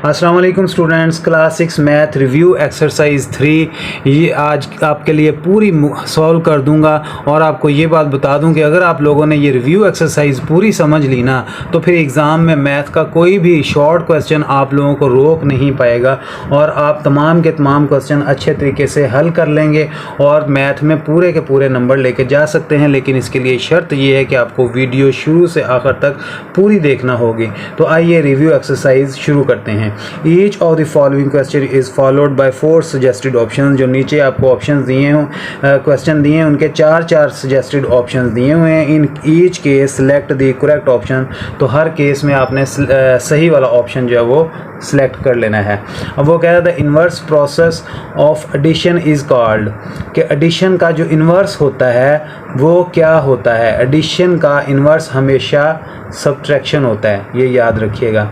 अस्सलाम वालेकुम students, class 6 math review exercise 3 ये आज आपके लिए पूरी सॉल्व कर दूंगा। और आपको ये बात बता दूं कि अगर आप लोगों ने ये रिव्यू एक्सरसाइज पूरी समझ ली ना तो फिर एग्ज़ाम में मैथ का कोई भी शॉर्ट क्वेश्चन आप लोगों को रोक नहीं पाएगा और आप तमाम के तमाम क्वेश्चन अच्छे तरीके से हल कर लेंगे और मैथ में पूरे के पूरे नंबर लेके जा सकते हैं। लेकिन इसके लिए शर्त ये है कि आपको वीडियो शुरू से आखिर तक पूरी देखना होगी। तो आइए रिव्यू एक्सरसाइज शुरू करते हैं। Each of the following question is followed by 4 suggested option. जो नीचे आपको ऑप्शन दिए हों, क्वेश्चन दिए हैं, उनके चार सजेस्टेड ऑप्शन दिए हुए हैं। In each case select the correct option. तो हर केस में आपने सही वाला ऑप्शन जो है वो सिलेक्ट कर लेना है। अब वो कह रहा था inverse process of addition is called, कि एडिशन का जो इन्वर्स होता है वो क्या होता है। एडिशन का इन्वर्स हमेशा सब्ट्रैक्शन होता है, ये याद रखिएगा।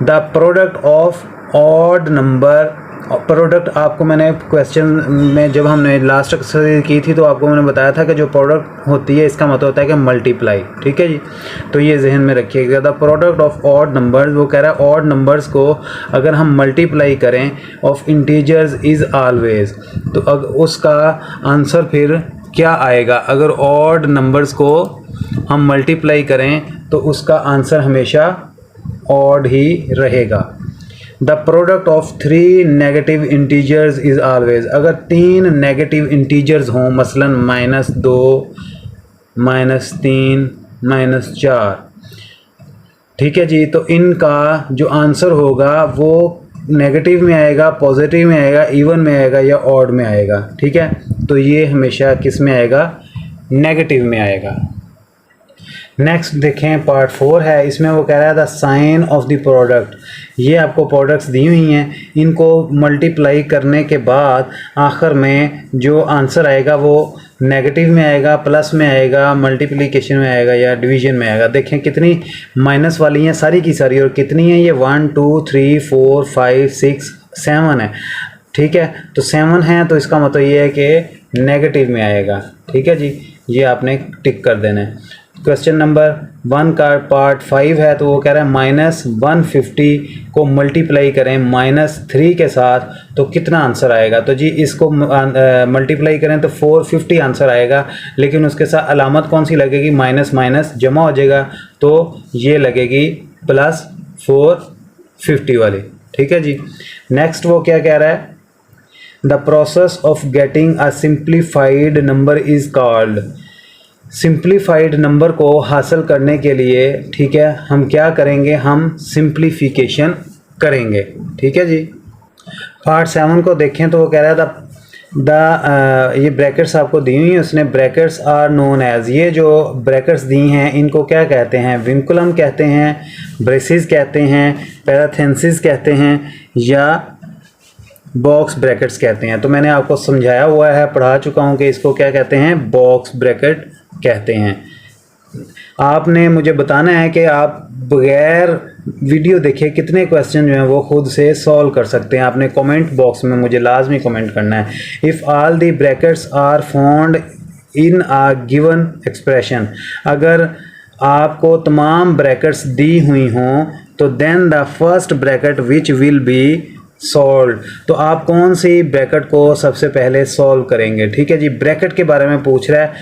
The product of odd number, product आपको मैंने क्वेश्चन में जब हमने लास्ट एक्सरसाइज की थी तो आपको मैंने बताया था कि जो प्रोडक्ट होती है इसका मतलब होता है कि मल्टीप्लाई। ठीक है जी, तो ये जहन में रखिएगा। The product of odd numbers, वो कह रहा है ऑड नंबर्स को अगर हम मल्टीप्लाई करें ऑफ इंटीजर्स इज़ ऑलवेज, तो उसका आंसर फिर क्या आएगा। अगर ऑड नंबर्स को हम मल्टीप्लाई करें तो उसका आंसर हमेशा ऑड ही रहेगा। The product of 3 negative integers is always, अगर 3 नेगेटिव इंटीजर्स हों मसलन -2, -3, -4, ठीक है जी, तो इनका जो आंसर होगा वो नेगेटिव में आएगा, पॉजिटिव में आएगा, इवन में आएगा या ऑड में आएगा। ठीक है, तो ये हमेशा किस में आएगा, नेगेटिव में आएगा। नेक्स्ट देखें, पार्ट 4 है। इसमें वो कह रहा है the sign of the product. ये आपको प्रोडक्ट्स दी हुई हैं, इनको मल्टीप्लाई करने के बाद आखिर में जो आंसर आएगा वो नेगेटिव में आएगा, प्लस में आएगा, मल्टीप्लिकेशन में आएगा या डिवीजन में आएगा। देखें कितनी माइनस वाली हैं सारी की सारी, और कितनी हैं ये 1 2 3 4 5 6 7 है। ठीक है, तो 7 है तो इसका मतलब ये है कि नेगेटिव में आएगा। ठीक है जी, ये आपने टिक कर देना है। क्वेश्चन नंबर 1 का पार्ट 5 है, तो वो कह रहा है -150 को मल्टीप्लाई करें -3 के साथ तो कितना आंसर आएगा। तो जी इसको मल्टीप्लाई करें तो 450 आंसर आएगा, लेकिन उसके साथ अलामत कौन सी लगेगी, माइनस माइनस जमा हो जाएगा, तो ये लगेगी +450 वाली। ठीक है जी। नेक्स्ट वो क्या कह रहा है, the process of getting a simplified number is called. Simplified number को हासिल करने के लिए, ठीक है, हम क्या करेंगे, हम सिंप्लीफिकेशन करेंगे। ठीक है जी। पार्ट 7 को देखें तो वो कह रहा था ये ब्रैकेट्स आपको दी हुई हैं, उसने ब्रैकेट्स आर नोन एज, ये जो ब्रैकेट्स दी हैं इनको क्या कहते हैं, विंकुलम कहते हैं, ब्रेसिस कहते हैं, पैराथेंसिस कहते हैं या बॉक्स ब्रैकेट्स कहते हैं। तो मैंने आपको समझाया हुआ है, पढ़ा चुका हूँ कि इसको क्या कहते हैं, बॉक्स ब्रैकेट कहते हैं। आपने मुझे बताना है कि आप बगैर वीडियो देखे कितने क्वेश्चन जो हैं वो खुद से सॉल्व कर सकते हैं। आपने कमेंट बॉक्स में मुझे लाजमी कमेंट करना है। If all the brackets are found in a given expression, अगर आपको तमाम ब्रैकेट्स दी हुई हों तो then the first bracket which will be solve, तो आप कौन सी ब्रैकेट को सबसे पहले सॉल्व करेंगे। ठीक है जी, ब्रैकेट के बारे में पूछ रहा है,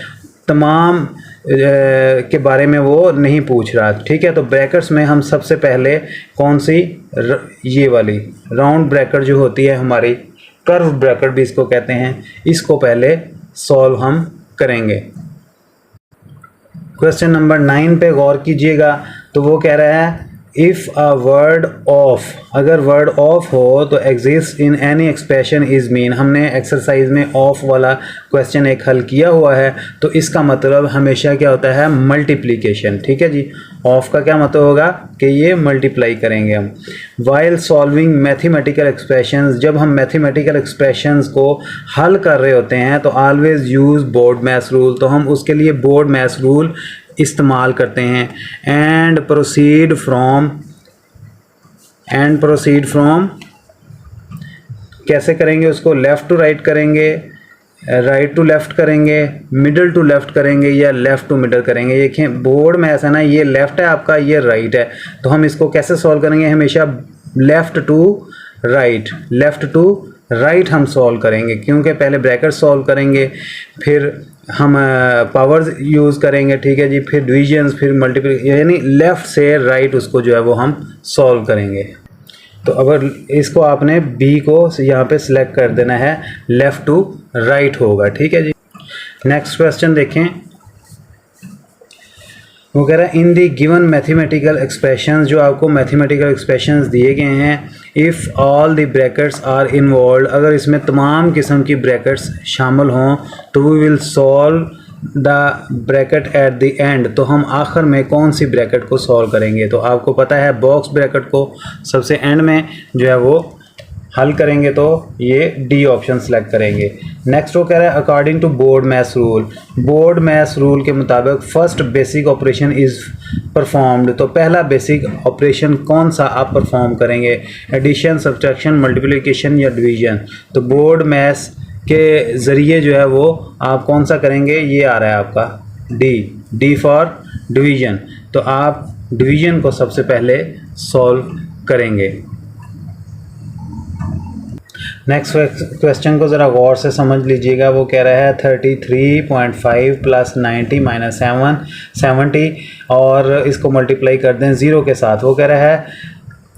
तमाम के बारे में वो नहीं पूछ रहा। ठीक है, तो ब्रैकेट्स में हम सबसे पहले कौन सी, ये वाली राउंड ब्रैकेट जो होती है हमारी, कर्व ब्रैकेट भी इसको कहते हैं, इसको पहले सॉल्व हम करेंगे। क्वेश्चन नंबर 9 पे गौर कीजिएगा। तो वो कह रहा है इफ़ अ वर्ड ऑफ, अगर वर्ड ऑफ हो तो exist in any expression is mean. हमने एक्सरसाइज में ऑफ वाला क्वेश्चन एक हल किया हुआ है, तो इसका मतलब हमेशा क्या होता है, मल्टीप्लिकेशन। ठीक है जी, ऑफ का क्या मतलब होगा कि ये मल्टीप्लाई करेंगे हम। वाइल सॉल्विंग मैथमेटिकल एक्सप्रेशंस, जब हम मैथमेटिकल एक्सप्रेशंस को हल कर रहे होते हैं तो always use board maths rule, तो हम उसके लिए बोर्ड मैथ्स रूल इस्तेमाल करते हैं। एंड प्रोसीड फ्रॉम कैसे करेंगे उसको, लेफ़्ट टू राइट करेंगे, राइट टू लेफ़्ट करेंगे, मिडल टू लेफ़्ट करेंगे या लेफ़्ट टू मिडल करेंगे। देखें बोर्ड में ऐसा ना, ये लेफ़्ट है आपका, ये राइट है, तो हम इसको कैसे सॉल्व करेंगे, हमेशा लेफ़्ट टू राइट हम सॉल्व करेंगे, क्योंकि पहले ब्रैकेट सॉल्व करेंगे, फिर हम पावर्स यूज़ करेंगे, ठीक है जी, फिर डिविजन्स, फिर मल्टीप्लिकेशन, यानी लेफ़्ट से राइट उसको जो है वो हम सॉल्व करेंगे। तो अगर इसको आपने बी को यहाँ पे सिलेक्ट कर देना है, लेफ़्ट टू राइट होगा, ठीक है जी। नेक्स्ट क्वेश्चन देखें, वो कह रहा है in the given mathematical expressions, जो आपको मैथमेटिकल एक्सप्रेशंस दिए गए हैं, if all the brackets are involve, अगर इसमें तमाम किस्म की ब्रैकेट्स शामिल हों तो we will solve the bracket at the end, तो हम आखिर में कौन सी ब्रैकेट को सॉल्व करेंगे। तो आपको पता है बॉक्स ब्रैकेट को सबसे एंड में जो है वो हल करेंगे, तो ये डी ऑप्शन सेलेक्ट करेंगे। नेक्स्ट वो कह रहा है according to BODMAS rule के मुताबिक first basic operation is performed, तो पहला बेसिक ऑपरेशन कौन सा आप परफॉर्म करेंगे, एडिशन, सब्ट्रैक्शन, मल्टीप्लिकेशन या डिवीजन। तो बोर्ड मैथ्स के ज़रिए जो है वो आप कौन सा करेंगे, ये आ रहा है आपका डी फॉर डिवीजन, तो आप डिवीजन को सबसे पहले सॉल्व करेंगे। नेक्स्ट क्वेश्चन को ज़रा गौर से समझ लीजिएगा, वो कह रहा है 33.5 प्लस 90 माइनस 70 और इसको मल्टीप्लाई कर दें 0 के साथ। वो कह रहा है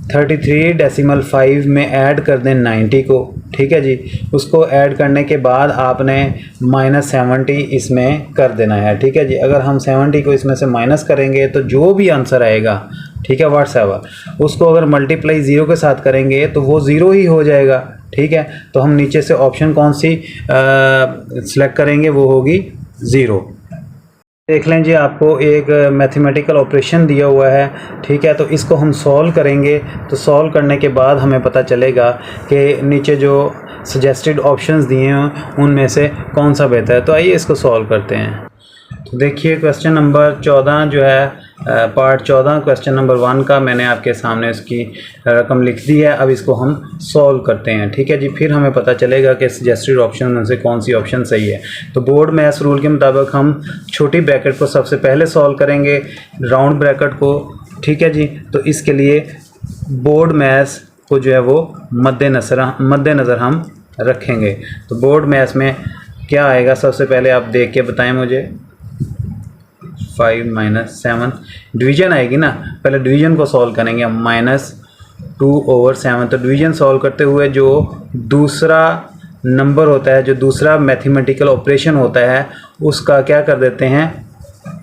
33.5 में ऐड कर दें 90 को, ठीक है जी, उसको ऐड करने के बाद आपने माइनस 70 इसमें कर देना है, ठीक है जी। अगर हम 70 को इसमें से माइनस करेंगे तो जो भी आंसर आएगा, ठीक है, व्हाट्सएवर, उसको अगर मल्टीप्लाई 0 के साथ करेंगे तो वो 0 ही हो जाएगा, ठीक है। तो हम नीचे से ऑप्शन कौन सी सिलेक्ट करेंगे, वो होगी 0। देख लें जी, आपको एक मैथमेटिकल ऑपरेशन दिया हुआ है, ठीक है, तो इसको हम सॉल्व करेंगे। तो सॉल्व करने के बाद हमें पता चलेगा कि नीचे जो सजेस्टेड ऑप्शंस दिए हैं उनमें से कौन सा बेहतर है। तो आइए इसको सॉल्व करते हैं। तो देखिए क्वेश्चन नंबर 14 जो है पार्ट 14 क्वेश्चन नंबर 1 का मैंने आपके सामने इसकी रकम लिख दी है। अब इसको हम सॉल्व करते हैं, ठीक है जी, फिर हमें पता चलेगा कि सजेस्टेड ऑप्शन में से कौन सी ऑप्शन सही है। तो बोर्ड मैथ्स रूल के मुताबिक हम छोटी ब्रैकेट को सबसे पहले सॉल्व करेंगे, राउंड ब्रैकेट को, ठीक है जी। तो इसके लिए बोर्ड मैथ्स को जो है वो मद्देनज़र हम रखेंगे। तो बोर्ड मैथ्स में क्या आएगा, सबसे पहले आप देख के बताएं मुझे। 5 माइनस 7 डिवीजन आएगी ना, पहले डिवीजन को सॉल्व करेंगे हम, -2/7। तो डिवीजन सॉल्व करते हुए जो दूसरा नंबर होता है, जो दूसरा मैथमेटिकल ऑपरेशन होता है, उसका क्या कर देते हैं,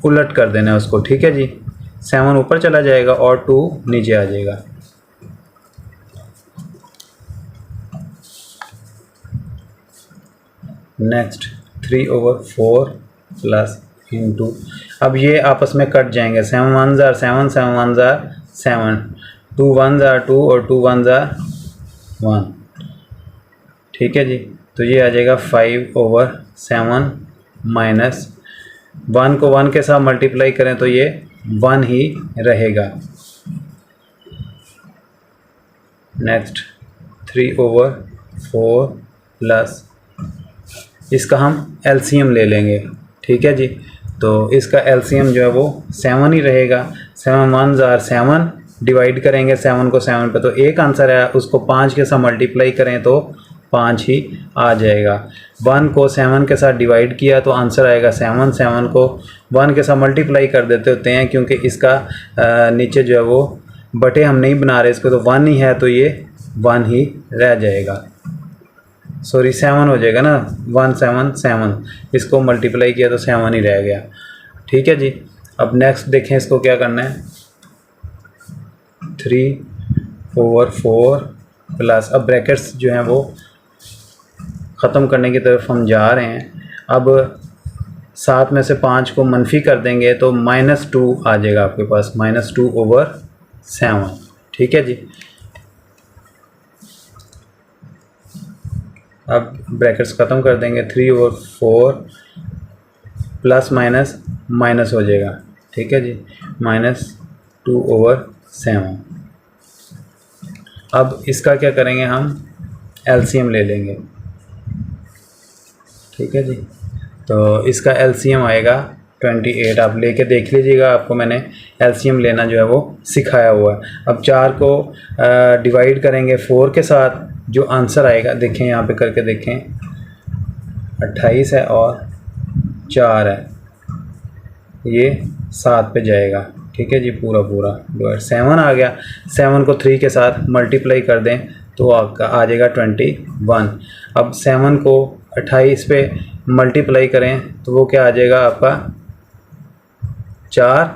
उलट कर देना है उसको, ठीक है जी। 7 ऊपर चला जाएगा और 2 नीचे आ जाएगा। नेक्स्ट 3/4 प्लस इंटू, अब ये आपस में कट जाएंगे, 7 1 ज़ार 7, 7 1 ज़ार 7, 2 1 ज़ार 2 और 2 1 ज़ार 1, ठीक है जी। तो ये आ जाएगा 5/7 माइनस 1 को 1 के साथ मल्टीप्लाई करें तो ये 1 ही रहेगा। नेक्स्ट 3/4 प्लस, इसका हम एलसीएम ले लेंगे, ठीक है जी। तो इसका एलसीएम जो है वो 7 ही रहेगा। 7 1 ज़ार 7, डिवाइड करेंगे 7 को 7 पे, तो एक आंसर है, उसको 5 के साथ मल्टीप्लाई करें तो 5 ही आ जाएगा। 1 को 7 के साथ डिवाइड किया तो आंसर आएगा 7। 7 को 1 के साथ मल्टीप्लाई कर देते होते हैं, क्योंकि इसका नीचे जो है वो बटे हम नहीं बना रहे इसको, तो 1 ही है, तो ये 1 ही रह जाएगा। सॉरी 7 हो जाएगा ना, 1 7 7, इसको मल्टीप्लाई किया तो 7 ही रह गया, ठीक है जी। अब नेक्स्ट देखें इसको क्या करना है, 3/4 प्लस, अब ब्रैकेट्स जो हैं वो ख़त्म करने की तरफ हम जा रहे हैं। अब 7 में से 5 को मनफी कर देंगे तो -2 आ जाएगा आपके पास, -2/7, ठीक है जी। अब ब्रैकेट्स ख़त्म कर देंगे, 3/4 प्लस माइनस माइनस हो जाएगा, ठीक है जी, -2/7। अब इसका क्या करेंगे, हम एलसीएम ले लेंगे, ठीक है जी। तो इसका एलसीएम आएगा 28 आप लेके देख लीजिएगा, आपको मैंने एलसीएम लेना जो है वो सिखाया हुआ है। अब 4 को डिवाइड करेंगे 4 के साथ, जो आंसर आएगा देखें यहाँ पे करके देखें, 28 है और 4 है, ये 7 पे जाएगा। ठीक है जी, पूरा डिवाइड 7 आ गया। 7 को 3 के साथ मल्टीप्लाई कर दें तो आपका आ जाएगा 21। अब 7 को 28 पे मल्टीप्लाई करें तो वो क्या आ जाएगा आपका 4,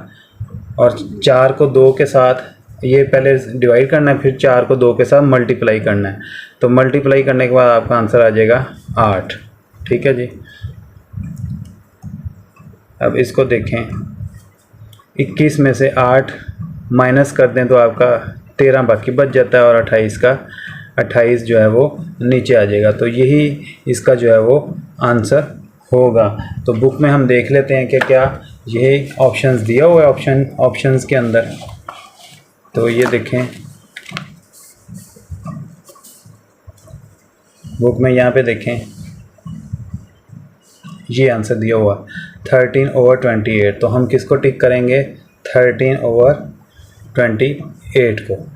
और 4 को 2 के साथ ये पहले डिवाइड करना है, फिर 4 को 2 के साथ मल्टीप्लाई करना है, तो मल्टीप्लाई करने के बाद आपका आंसर आ जाएगा 8। ठीक है जी। अब इसको देखें, 21 में से 8 माइनस कर दें तो आपका 13 बाकी बच जाता है, और 28 जो है वो नीचे आ जाएगा। तो यही इसका जो है वो आंसर होगा। तो बुक में हम देख लेते हैं कि क्या यही ऑप्शंस दिया हुआ है ऑप्शंस के अंदर। तो ये देखें बुक में, यहाँ पे देखें ये आंसर दिया हुआ 13/28। तो हम किसको टिक करेंगे, 13/28 को।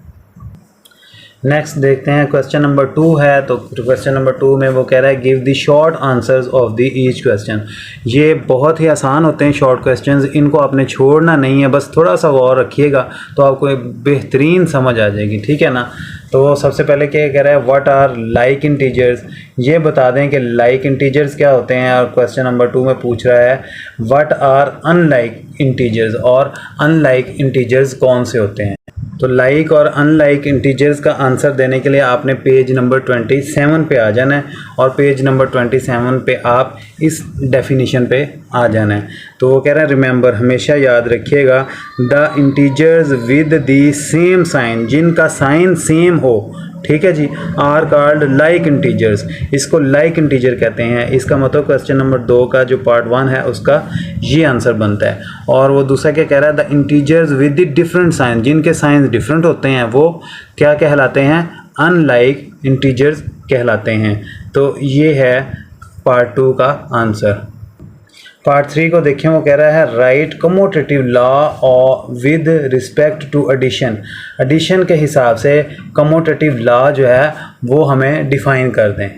नेक्स्ट देखते हैं क्वेश्चन नंबर 2 है। तो क्वेश्चन नंबर 2 में वो कह रहा है give the short answers of the each question. ये बहुत ही आसान होते हैं शॉर्ट क्वेश्चंस, इनको आपने छोड़ना नहीं है, बस थोड़ा सा गौर रखिएगा तो आपको एक बेहतरीन समझ आ जाएगी। ठीक है ना। तो सबसे पहले क्या कह रहा है, व्हाट आर लाइक इंटीजर्स। ये बता दें कि लाइक इंटीजर्स क्या होते हैं। और क्वेश्चन नंबर 2 में पूछ रहा है व्हाट आर अनलाइक इंटीजर्स, और अनलाइक इंटीजर्स कौन से होते हैं। तो लाइक और अनलाइक इंटीजर्स का आंसर देने के लिए आपने पेज नंबर 27 पे आ जाना है, और पेज नंबर 27 पे आप इस डेफिनेशन पे आ जाना है। तो वो कह रहा है रिमेंबर, हमेशा याद रखिएगा, the integers with the same sign, जिनका साइन सेम हो, ठीक है जी, आर कॉल्ड लाइक इंटीजर्स। इसको लाइक इंटीजर कहते हैं। इसका मतलब क्वेश्चन नंबर 2 का जो पार्ट 1 है उसका ये आंसर बनता है। और वो दूसरा क्या कह रहा है, the integers with the different sign, जिनके साइन डिफरेंट होते हैं वो क्या कहलाते हैं, अनलाइक इंटीजर्स कहलाते हैं। तो ये है पार्ट 2 का आंसर। पार्ट 3 को देखें, वो कह रहा है राइट कमोटेटिव लॉ और with respect to addition. Addition के हिसाब से कमोटेटिव लॉ जो है वो हमें डिफाइन कर दें।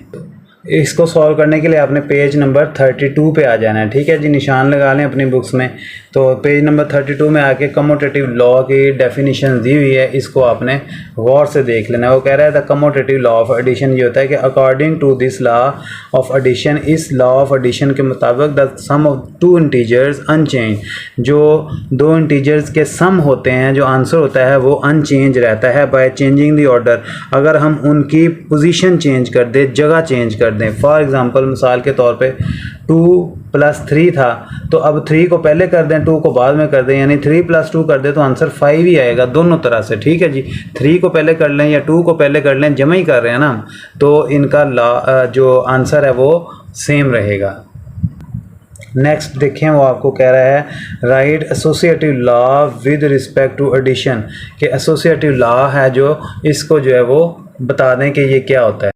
इसको सॉल्व करने के लिए आपने पेज नंबर 32 पे आ जाना है। ठीक है जी, निशान लगा लें अपनी बुक्स में। तो पेज नंबर 32 में आके कमोटेटिव लॉ की डेफिनेशन दी हुई है, इसको आपने गौर से देख लेना है। वो कह रहा है the commutative law of addition ये होता है कि according to this law of addition, इस लॉ ऑफ एडिशन के मुताबिक the sum of 2 integers unchange, जो 2 इंटीजर्स के सम होते हैं, जो आंसर होता है वो अनचेंज रहता है बाय चेंजिंग द ऑर्डर। अगर हम उनकी पोजीशन चेंज कर दें, जगह चेंज कर दें। फॉर एग्जांपल, मिसाल के तौर पे 2 + 3 था, तो अब 3 को पहले कर दें, 2 को बाद में कर दें, यानी 3 + 2 कर दें तो आंसर 5 ही आएगा दोनों तरह से। ठीक है जी, 3 को पहले कर लें या 2 को पहले कर लें, जमा ही कर रहे हैं ना, तो इनका जो आंसर है वो सेम रहेगा। नेक्स्ट देखें, वो आपको कह रहा है write associative law with respect to addition, कि एसोसिएटिव लॉ है जो, इसको जो है वो बता दें कि ये क्या होता है।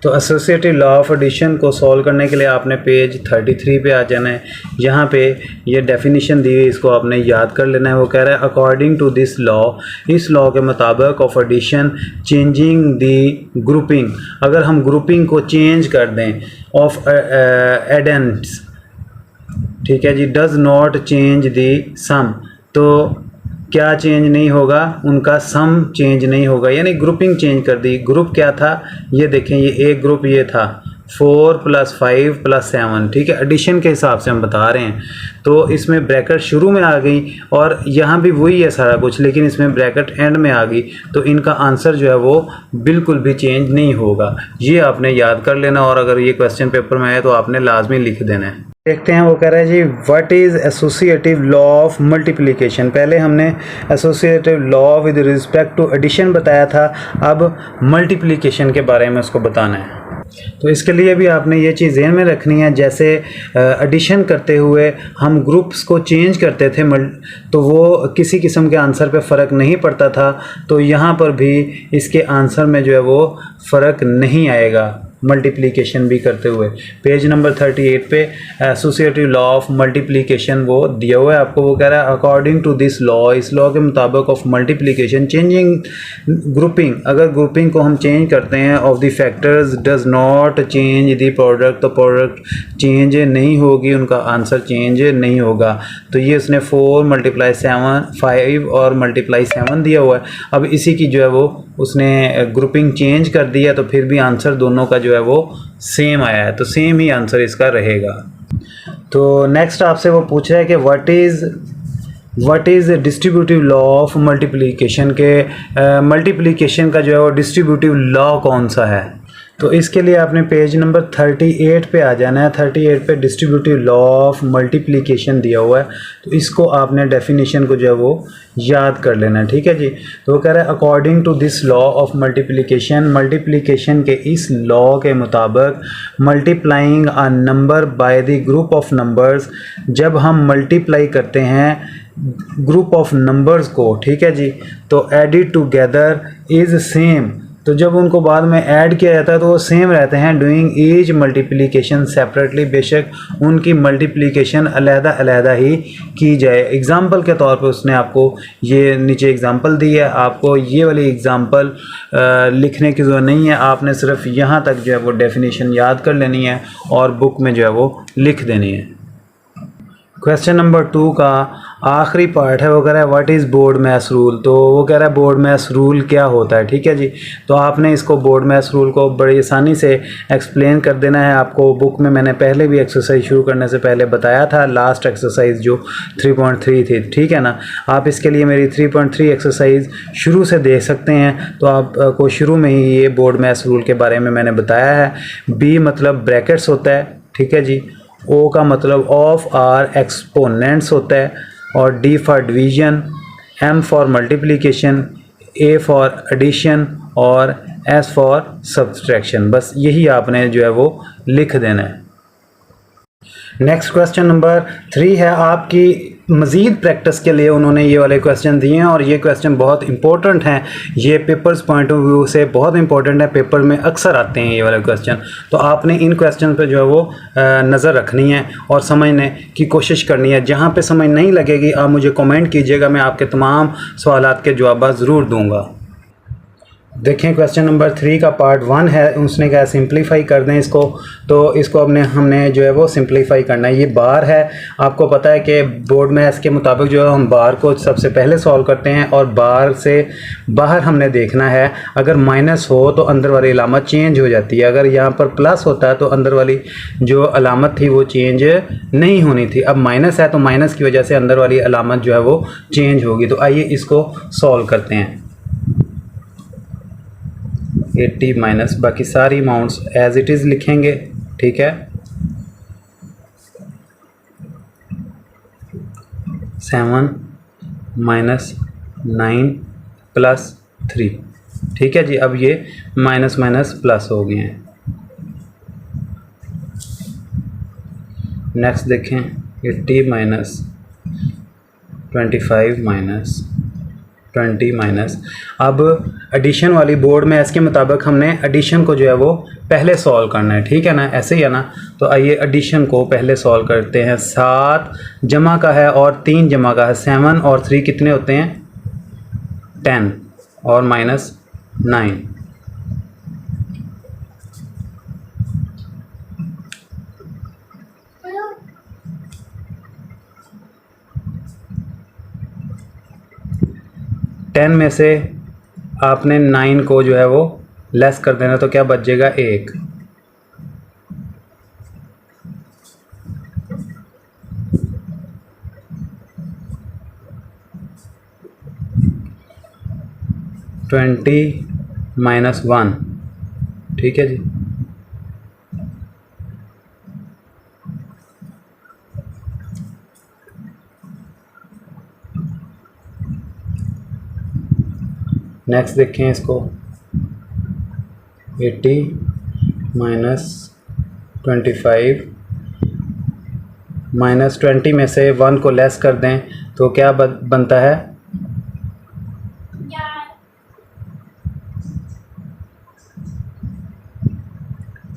तो एसोसिएटिव लॉ ऑफ एडिशन को सॉल्व करने के लिए आपने पेज 33 पे आ जाना है। यहाँ पे ये डेफिनेशन दी हुई, इसको आपने याद कर लेना है। वो कह रहा है अकॉर्डिंग टू दिस लॉ, इस लॉ के मुताबिक of addition changing the grouping, अगर हम ग्रुपिंग को चेंज कर दें ऑफ एडेंट्स, ठीक है जी, डज नॉट चेंज दी सम, तो क्या चेंज नहीं होगा, उनका सम चेंज नहीं होगा, यानी ग्रुपिंग चेंज कर दी। ग्रुप क्या था, ये देखें, ये एक ग्रुप ये था 4 + 5 + 7, ठीक है, एडिशन के हिसाब से हम बता रहे हैं। तो इसमें ब्रैकेट शुरू में आ गई, और यहाँ भी वही है सारा कुछ, लेकिन इसमें ब्रैकेट एंड में आ गई, तो इनका आंसर जो है वो बिल्कुल भी चेंज नहीं होगा। ये आपने याद कर लेना, और अगर ये क्वेश्चन पेपर में आए तो आपने लाजमी लिख देना है। देखते हैं, वो कह रहा है जी what is associative law of multiplication. पहले हमने associative law with respect to addition बताया था, अब मल्टीप्लिकेशन के बारे में उसको बताना है। तो इसके लिए भी आपने ये चीज़ ध्यान में रखनी है, जैसे एडिशन करते हुए हम ग्रुप्स को चेंज करते थे तो वो किसी किस्म के आंसर पे फ़र्क नहीं पड़ता था, तो यहाँ पर भी इसके आंसर में जो है वो फ़र्क नहीं आएगा। मल्टीप्लिकेशन भी करते हुए। पेज नंबर 38 पे एसोसिएटिव लॉ ऑफ मल्टीप्लिकेशन वो दिया हुआ है आपको। वो कह रहा है अकॉर्डिंग टू दिस लॉ, इस लॉ के मुताबिक ऑफ मल्टीप्लिकेशन चेंजिंग ग्रुपिंग, अगर ग्रुपिंग को हम चेंज करते हैं of the factors does not change the product, तो प्रोडक्ट चेंज नहीं होगी, उनका आंसर चेंज नहीं होगा। तो ये उसने 4 × 7 5 और मल्टीप्लाई 7 दिया हुआ है। अब इसी की जो है वो उसने ग्रुपिंग चेंज कर दिया, तो फिर भी आंसर दोनों का जो है वो सेम आया है, तो सेम ही आंसर इसका रहेगा। तो नेक्स्ट आपसे वो पूछ रहा है कि what is distributive law of multiplication के मल्टीप्लिकेशन का जो है वो डिस्ट्रीब्यूटिव लॉ कौन सा है। तो इसके लिए आपने पेज नंबर 38 पे आ जाना है। 38 पे डिस्ट्रीब्यूटिव लॉ ऑफ मल्टीप्लिकेशन दिया हुआ है, तो इसको आपने डेफिनेशन को जो है वो याद कर लेना है, ठीक है जी। तो वो कह रहा है according to this law of multiplication, multiplication के इस लॉ के मुताबिक multiplying a number by the group of numbers, जब हम मल्टीप्लाई करते हैं ग्रुप ऑफ नंबर्स को, ठीक है जी, तो एडिड टुगेदर इज़ सेम, तो जब उनको बाद में ऐड किया जाता है तो वो सेम रहते हैं। डूइंग ईच मल्टीप्लिकेशन सेपरेटली, बेशक उनकी मल्टीप्लिकेशन अलहदा अलहदा ही की जाए। एग्ज़ाम्पल के तौर पे उसने आपको ये नीचे एग्ज़ाम्पल दी है, आपको ये वाली एग्ज़ाम्पल लिखने की ज़रूरत नहीं है, आपने सिर्फ यहाँ तक जो है वो डेफिनेशन याद कर लेनी है और बुक में जो है वो लिख देनी है। क्वेश्चन नंबर 2 का आखिरी पार्ट है, वो कह रहा है what is board maths rule. तो वो कह रहा है बोर्ड मैथ्स रूल क्या होता है, ठीक है जी। तो आपने इसको बोर्ड मैथ्स रूल को बड़ी आसानी से एक्सप्लेन कर देना है। आपको बुक में मैंने पहले भी एक्सरसाइज शुरू करने से पहले बताया था, लास्ट एक्सरसाइज जो 3.3 थी, ठीक है ना। आप इसके लिए मेरी 3.3 एक्सरसाइज शुरू से देख सकते हैं। तो आपको शुरू में ही ये बोर्ड मैथ्स रूल के बारे में मैंने बताया है। बी मतलब ब्रैकेट्स होता है, ठीक है जी। ओ का मतलब ऑफ आर एक्सपोनेंट्स होता है, और D for division, M for multiplication, A for addition और एस फॉर सब्सट्रैक्शन। बस यही आपने जो है वो लिख देना है। नेक्स्ट क्वेश्चन नंबर 3 है आपकी मज़ीद प्रैक्टिस के लिए उन्होंने ये वाले क्वेश्चन दिए हैं, और ये क्वेश्चन बहुत इंपॉर्टेंट हैं। ये पेपर्स पॉइंट ऑफ व्यू से बहुत इंपॉर्टेंट है, पेपर में अक्सर आते हैं ये वाले क्वेश्चन। तो आपने इन क्वेश्चन पे जो है वो नज़र रखनी है और समझने की कोशिश करनी है। जहाँ पे समझ नहीं लगेगी आप मुझे कमेंट कीजिएगा, मैं आपके तमाम सवालात के जवाब ज़रूर दूँगा। देखें क्वेश्चन नंबर 3 का पार्ट 1 है, उसने कहा सिंप्लीफाई कर दें इसको। तो इसको हमने जो है वो सिंप्लीफाई करना है। ये बार है, आपको पता है कि बोर्ड मैथ्स के मुताबिक जो है हम बार को सबसे पहले सॉल्व करते हैं, और बार से बाहर हमने देखना है। अगर माइनस हो तो अंदर वाली अलामत चेंज हो जाती है, अगर यहाँ पर प्लस होता है तो अंदर वाली जो अलामत थी वो चेंज नहीं होनी थी। अब माइनस है तो माइनस की वजह से अंदर वाली अलामत जो है वो चेंज होगी। तो आइए इसको सॉल्व करते हैं। 80 माइनस बाकी सारी अमाउंट्स एज इट इज़ लिखेंगे, ठीक है। 7 माइनस 9 प्लस 3, ठीक है जी। अब ये माइनस माइनस प्लस हो गए हैं। नेक्स्ट देखें 80 माइनस 25 माइनस 20 माइनस, अब एडिशन वाली बोर्ड में इसके मुताबिक हमने एडिशन को जो है वो पहले सॉल्व करना है, ठीक है ना, ऐसे ही है ना। तो आइए एडिशन को पहले सॉल्व करते हैं। 7 जमा का है और 3 जमा का है, 7 और 3 कितने होते हैं 10 और माइनस 9। टेन में से आपने 9 को जो है वो लेस कर देना, तो क्या बचेगा 1। ट्वेंटी माइनस 1, ठीक है जी। नेक्स्ट देखें इसको 80 माइनस 25 माइनस 20 में से 1 को लेस कर दें तो क्या बनता है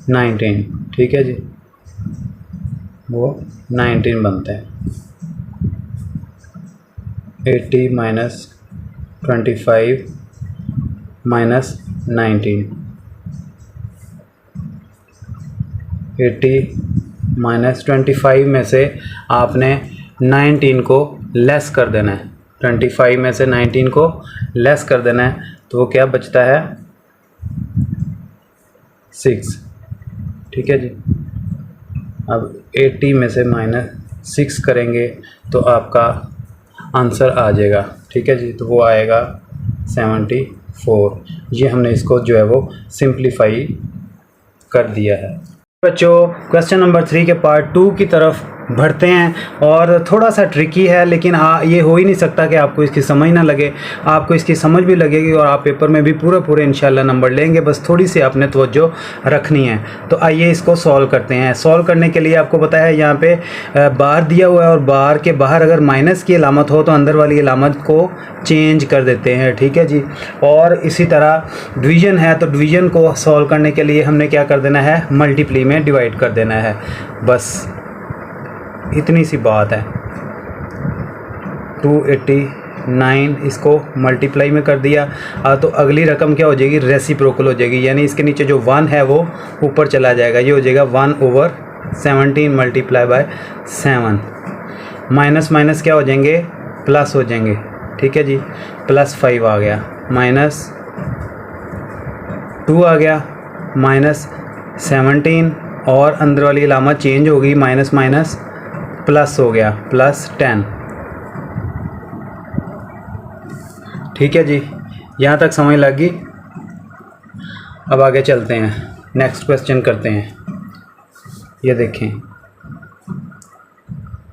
7। 19, ठीक है जी, वो 19 बनता है। 80 माइनस 25 माइनस 19, 80 माइनस 25 में से आपने 19 को लेस कर देना है। 25 में से 19 को लेस कर देना है, तो वो क्या बचता है, 6, ठीक है जी। अब 80 में से माइनस 6 करेंगे तो आपका आंसर आ जाएगा, ठीक है जी, तो वो आएगा 74। ये हमने इसको जो है वो सिंप्लीफाई कर दिया है। बच्चों क्वेश्चन नंबर 3 के पार्ट 2 की तरफ बढ़ते हैं, और थोड़ा सा ट्रिकी है, लेकिन ये हो ही नहीं सकता कि आपको इसकी समझ ना लगे। आपको इसकी समझ भी लगेगी और आप पेपर में भी पूरे इंशाल्लाह नंबर लेंगे, बस थोड़ी सी आपने तवज्जो रखनी है। तो आइए इसको सॉल्व करते हैं। सॉल्व करने के लिए आपको पता है यहाँ पे बार दिया हुआ है, और बार के बाहर अगर माइनस की अलामत हो तो अंदर वाली अलामत को चेंज कर देते हैं, ठीक है जी। और इसी तरह डिवीज़न है, तो डिवीज़न को सॉल्व करने के लिए हमने क्या कर देना है, मल्टीप्लाई में डिवाइड कर देना है, बस इतनी सी बात है। 289 इसको मल्टीप्लाई में कर दिया, तो अगली रकम क्या हो जाएगी, रेसिप्रोकल हो जाएगी, यानी इसके नीचे जो 1 है वो ऊपर चला जाएगा, ये हो जाएगा 1/17 मल्टीप्लाई बाय 7। माइनस माइनस क्या हो जाएंगे, प्लस हो जाएंगे, ठीक है जी। +5 आ गया, -2 आ गया, -17, और अंदर वाली अलामत चेंज हो गई, माइनस माइनस प्लस हो गया, +10, ठीक है जी। यहाँ तक समझ लग गई। अब आगे चलते हैं, नेक्स्ट क्वेश्चन करते हैं। ये देखें,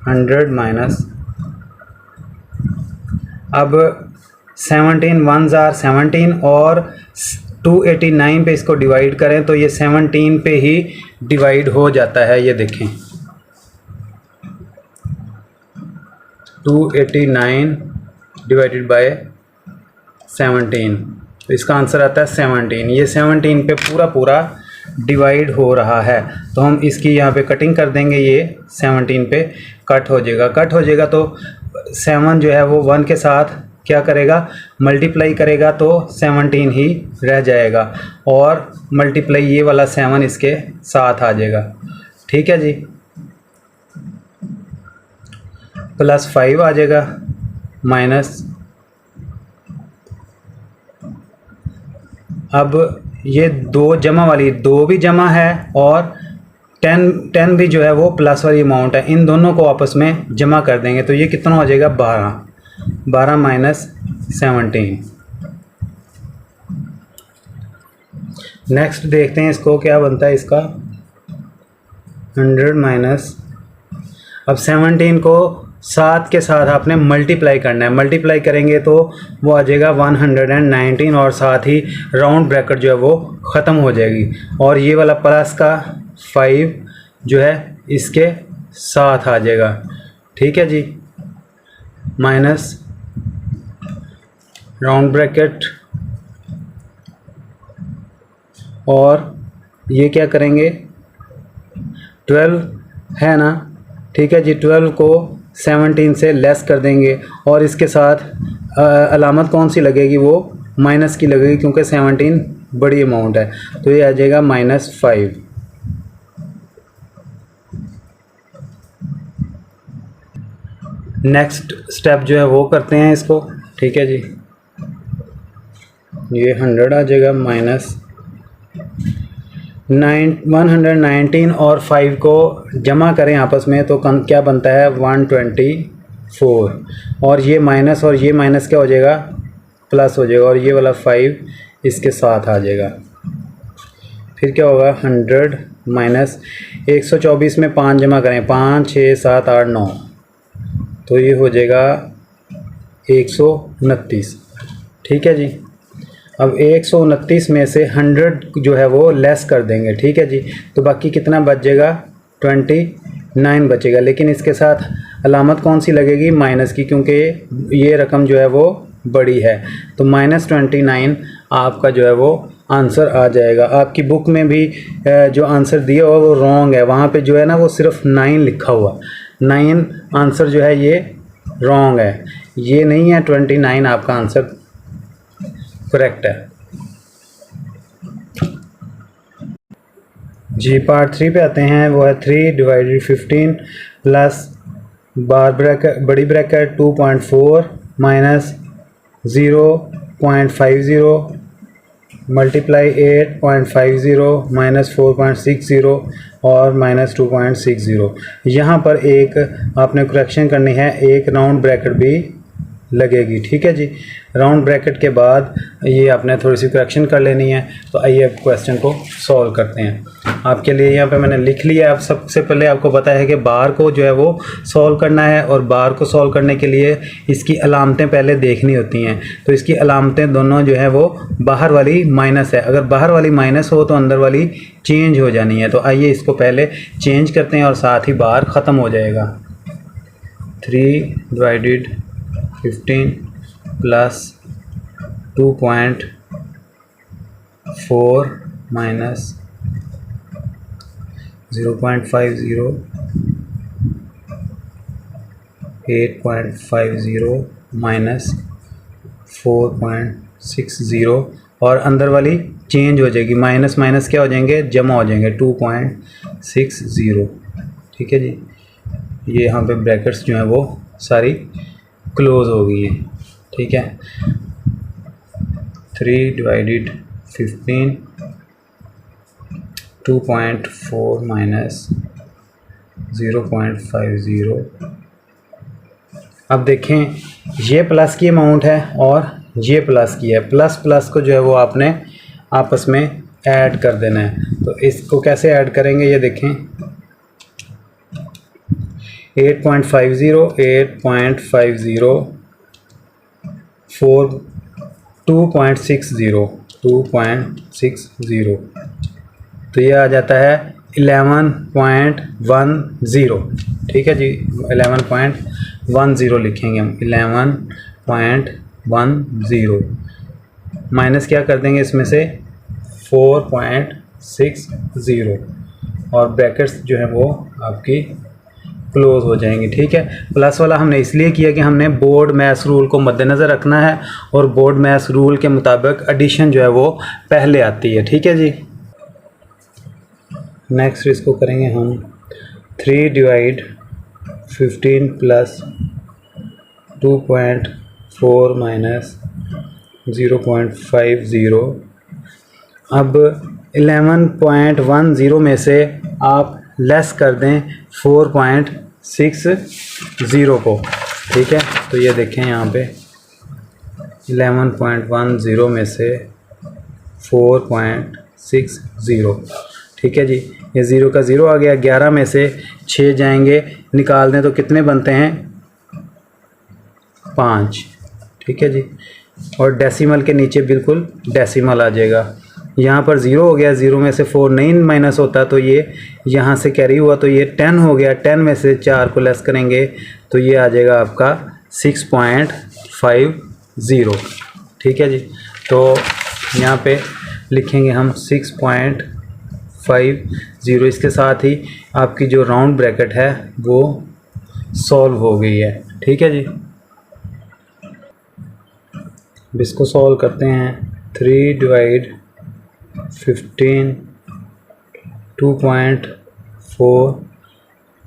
100 माइनस, अब 17 1s are 17 और 289 पे इसको डिवाइड करें तो ये 17 पे ही डिवाइड हो जाता है। ये देखें, 289 डिवाइडेड बाय 17, तो इसका आंसर आता है 17। ये 17 पे पूरा डिवाइड हो रहा है, तो हम इसकी यहाँ पे कटिंग कर देंगे, ये 17 पे कट हो जाएगा, तो 7 जो है वो 1 के साथ क्या करेगा, मल्टीप्लाई करेगा, तो 17 ही रह जाएगा, और मल्टीप्लाई ये वाला 7 इसके साथ आ जाएगा, ठीक है जी। +5 आ जाएगा, माइनस, अब ये 2 जमा वाली 2 भी जमा है, और 10 भी जो है वो प्लस वाली अमाउंट है, इन दोनों को आपस में जमा कर देंगे तो ये कितना हो जाएगा, 12 माइनस 17। नेक्स्ट देखते हैं इसको क्या बनता है इसका, 100 माइनस, अब 17 को 7 के साथ आपने मल्टीप्लाई करना है, मल्टीप्लाई करेंगे तो वो आ जाएगा 119, और साथ ही राउंड ब्रैकेट जो है वो ख़त्म हो जाएगी, और ये वाला प्लस का 5 जो है इसके साथ आ जाएगा, ठीक है जी, माइनस राउंड ब्रैकेट, और ये क्या करेंगे, 12 है ना, ठीक है जी, 12 को 17 से लेस कर देंगे, और इसके साथ अलामत कौन सी लगेगी, वो माइनस की लगेगी, क्योंकि 17 बड़ी अमाउंट है, तो ये आ जाएगा -5। नेक्स्ट स्टेप जो है वो करते हैं इसको, ठीक है जी। ये 100 आ जाएगा, माइनस 119 और 5 को जमा करें आपस में तो क्या बनता है, 124, और ये माइनस क्या हो जाएगा, प्लस हो जाएगा, और ये वाला 5 इसके साथ आ जाएगा। फिर क्या होगा, 100 माइनस 124 में 5 जमा करें, 5 6 7 8 9, तो ये हो जाएगा 129, ठीक है जी। अब 129 में से 100 जो है वो लेस कर देंगे, ठीक है जी, तो बाकी कितना बच जाएगा, 29 बचेगा, लेकिन इसके साथ अलामत कौन सी लगेगी, माइनस की, क्योंकि ये रकम जो है वो बड़ी है, तो -29 आपका जो है वो आंसर आ जाएगा। आपकी बुक में भी जो आंसर दिया हुआ वो रॉन्ग है, वहाँ पे जो है ना वो सिर्फ 9 लिखा हुआ, 9 आंसर जो है ये रॉन्ग है, ये नहीं है 29 आपका आंसर करेक्ट है। जी पार्ट 3 पे आते हैं, वो है 3 डिवाइडेड 15 प्लस बार ब्रैकेट बड़ी ब्रैकेट 2.4 माइनस 0.50 मल्टीप्लाई 8.50 माइनस 4.60 और माइनस 2.60। यहाँ पर एक आपने करेक्शन करनी है, एक राउंड ब्रैकेट भी लगेगी, ठीक है जी। राउंड ब्रैकेट के बाद ये आपने थोड़ी सी करेक्शन कर लेनी है। तो आइए अब क्वेश्चन को सॉल्व करते हैं। आपके लिए यहाँ पे मैंने लिख लिया। अब सबसे पहले आपको पता है कि बार को जो है वो सॉल्व करना है, और बार को सॉल्व करने के लिए इसकी अलामतें पहले देखनी होती हैं। तो इसकी अलामतें दोनों जो है वो बाहर वाली माइनस है, अगर बाहर वाली माइनस हो तो अंदर वाली चेंज हो जानी है। तो आइए इसको पहले चेंज करते हैं और साथ ही बार ख़त्म हो जाएगा। 3 डिवाइडेड 15 प्लस 2.4 माइनस 0.50 8.50 माइनस 4.60 और अंदर वाली चेंज हो जाएगी, माइनस माइनस क्या हो जाएंगे, जमा हो जाएंगे, 2.60। ठीक है जी। ये यहाँ पे ब्रैकेट्स जो हैं वो सारी क्लोज हो गई हैं, ठीक है। 3 डिवाइडेड 15 2.4 माइनस 0.50। अब देखें ये प्लस की अमाउंट है और ये प्लस की है, प्लस प्लस को जो है वो आपने आपस में ऐड कर देना है। तो इसको कैसे ऐड करेंगे ये देखें, 8.50 4 2.60 तो ये आ जाता है 11.10। ठीक है जी, 11.10 लिखेंगे हम, 11.10 माइनस क्या कर देंगे इसमें से 4.60 और ब्रैकेट्स जो है वो आपकी क्लोज हो जाएंगी। ठीक है। प्लस वाला हमने इसलिए किया कि हमने बोर्ड मैथ्स रूल को मद्देनज़र रखना है और बोर्ड मैथ्स रूल के मुताबिक एडिशन जो है वो पहले आती है। ठीक है जी। नेक्स्ट इसको करेंगे हम 3 डिवाइड 15 प्लस 2.4 माइनस 0.50। अब 11.10 में से आप लेस कर दें 4.60 को। ठीक है। तो ये देखें यहाँ पे 11.10 में से 4.60। ठीक है जी। ये 0 का 0 आ गया। 11 में से 6 जाएंगे, निकाल दें तो कितने बनते हैं, 5। ठीक है जी। और डेसिमल के नीचे बिल्कुल डेसिमल आ जाएगा। यहाँ पर 0 हो गया, 0 में से 4 नहीं माइनस होता तो ये यहाँ से कैरी हुआ तो ये 10 हो गया। 10 में से 4 को लेस करेंगे तो ये आ जाएगा आपका 6.50। ठीक है जी। तो यहाँ पे लिखेंगे हम 6.50। इसके साथ ही आपकी जो राउंड ब्रैकेट है वो सॉल्व हो गई है। ठीक है जी। इसको सॉल्व करते हैं। 3 डिवाइड 15 2.4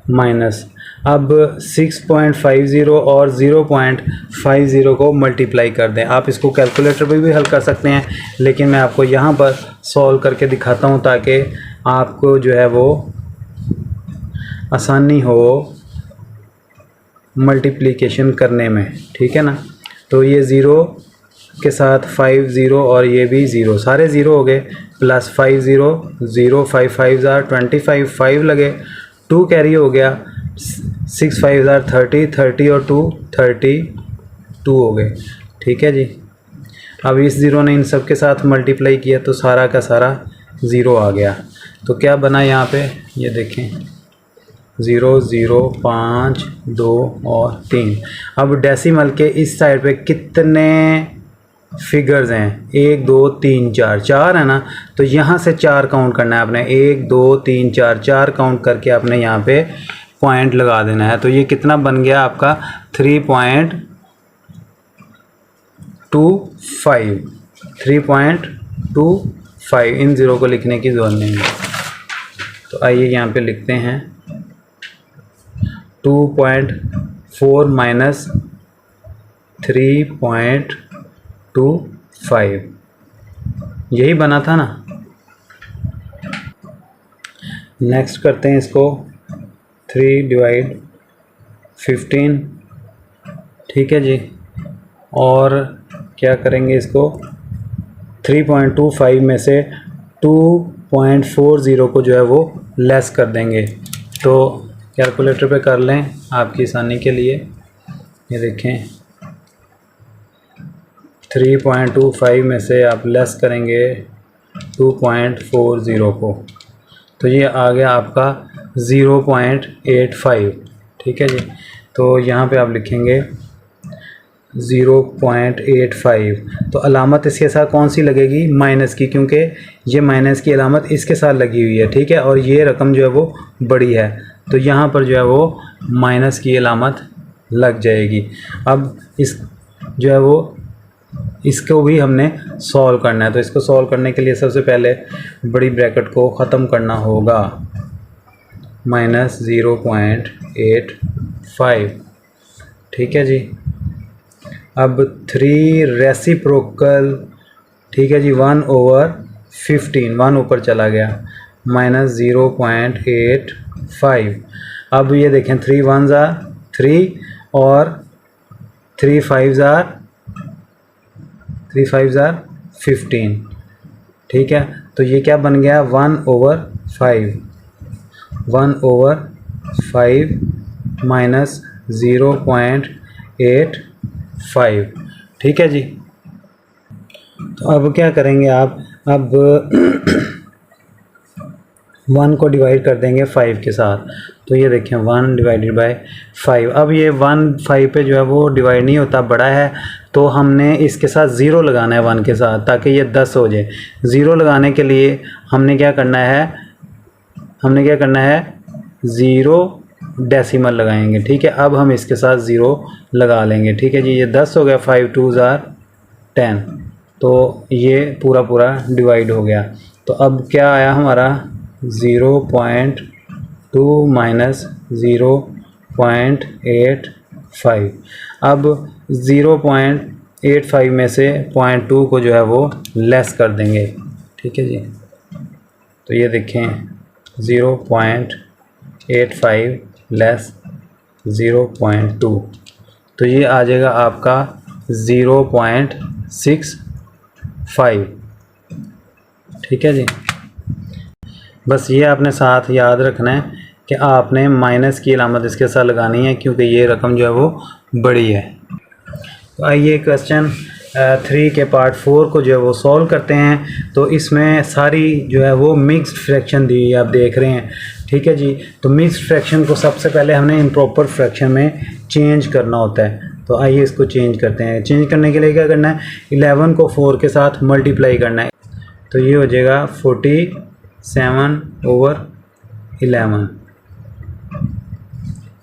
माइनस, अब 6.50 और 0.50 को मल्टीप्लाई कर दें। आप इसको कैलकुलेटर पे भी हल कर सकते हैं, लेकिन मैं आपको यहाँ पर सॉल्व करके दिखाता हूँ ताकि आपको जो है वो आसानी हो मल्टीप्लिकेशन करने में। ठीक है ना। तो ये 0 के साथ 50 और ये भी 0, सारे 0 हो गए, प्लस 50 0 5 5 25 5 लगे, 2 कैरी हो गया, 6 5 30 और 2 32 हो गए। ठीक है जी। अब इस 0 ने इन सब के साथ मल्टीप्लाई किया तो सारा का सारा 0 आ गया। तो क्या बना यहाँ पे ये देखें, 0 0 5 2 और 3। अब डेसिमल के इस साइड पे कितने फिगर्स हैं, 1 2 3 4, 4 है ना, तो यहाँ से 4 काउंट करना है आपने, 1 2 3 4, 4 काउंट करके आपने यहाँ पे पॉइंट लगा देना है। तो ये कितना बन गया आपका 3.25, 3.25, इन ज़ीरो को लिखने की ज़रूरत नहीं है। तो आइए यहाँ पे लिखते हैं 2.4 माइनस 3.25, यही बना था ना। नेक्स्ट करते हैं इसको 3/15, ठीक है जी। और क्या करेंगे इसको 3.25 में से 2.40 को जो है वो लेस कर देंगे। तो कैलकुलेटर पे कर लें आपकी आसानी के लिए। ये देखें 3.25 में से आप लेस करेंगे 2.40 को, तो ये आ गया आपका 0.85, ठीक है जी। तो यहाँ पे आप लिखेंगे 0.85। तो अलामत इसके साथ कौन सी लगेगी? माइनस की, क्योंकि ये माइनस की अलामत इसके साथ लगी हुई है, ठीक है। और ये रकम जो है वो बड़ी है, तो यहाँ पर जो है वो माइनस की अलामत लग जाएगी। अब इस जो है वो इसको भी हमने सॉल्व करना है। तो इसको सॉल्व करने के लिए सबसे पहले बड़ी ब्रैकेट को ख़त्म करना होगा, -0.85, ठीक है जी। अब 3 रेसिप्रोकल, ठीक है जी, 1/15, 1 ऊपर चला गया, -0.85। अब ये देखें 3 1s are 3 और 3 5s are 15, ठीक है। तो ये क्या बन गया 1/5, 1/5 माइनस 0.85, ठीक है जी। तो अब क्या करेंगे आप, अब 1 को डिवाइड कर देंगे 5 के साथ। तो ये देखें 1 डिवाइडेड बाय 5। अब ये 1 5 पे जो है वो डिवाइड नहीं होता, बड़ा है, तो हमने इसके साथ 0 लगाना है 1 के साथ, ताकि ये 10 हो जाए। 0 लगाने के लिए हमने क्या करना है 0 डेसिमल लगाएंगे, ठीक है। अब हम इसके साथ 0 लगा लेंगे, ठीक है जी। ये 10 हो गया, 5 2s are 10, तो ये पूरा पूरा डिवाइड हो गया। तो अब क्या आया हमारा 0.2 माइनस 0.85। अब 0.85 में से 0.2 को जो है वो लेस कर देंगे, ठीक है जी। तो ये देखें 0.85 लेस 0.2, तो ये आ जाएगा आपका 0.65, ठीक है जी। बस ये आपने साथ याद रखना है कि आपने माइनस की अलामत इसके साथ लगानी है, क्योंकि ये रकम जो है वो बड़ी है। तो आइए क्वेश्चन 3 के पार्ट 4 को जो है वो सॉल्व करते हैं। तो इसमें सारी जो है वो मिक्स्ड फ्रैक्शन दी है, आप देख रहे हैं, ठीक है जी। तो मिक्स्ड फ्रैक्शन को सबसे पहले हमने इम्प्रॉपर फ्रैक्शन में चेंज करना होता है। तो आइए इसको चेंज करते हैं। चेंज करने के लिए क्या करना है, 11 को 4 के साथ मल्टीप्लाई करना है। तो ये हो जाएगा 47/11,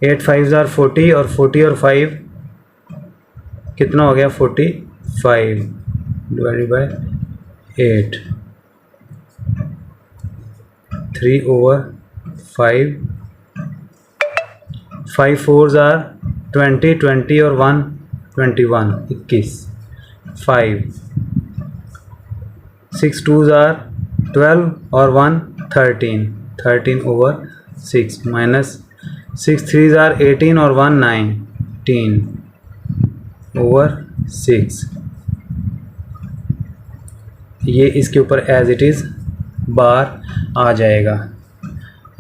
8 5s are 40, और 40 और 5 कितना हो गया 45 डिवाइडेड बाय 8, 3/5, 5 4s are 20, 20 और 1 21, 21, 5 6 2s are 12 और 1 13, 13/6 माइनस 6 3s are 18 और 1 19/6। ये इसके ऊपर एज इट इज़ बार आ जाएगा।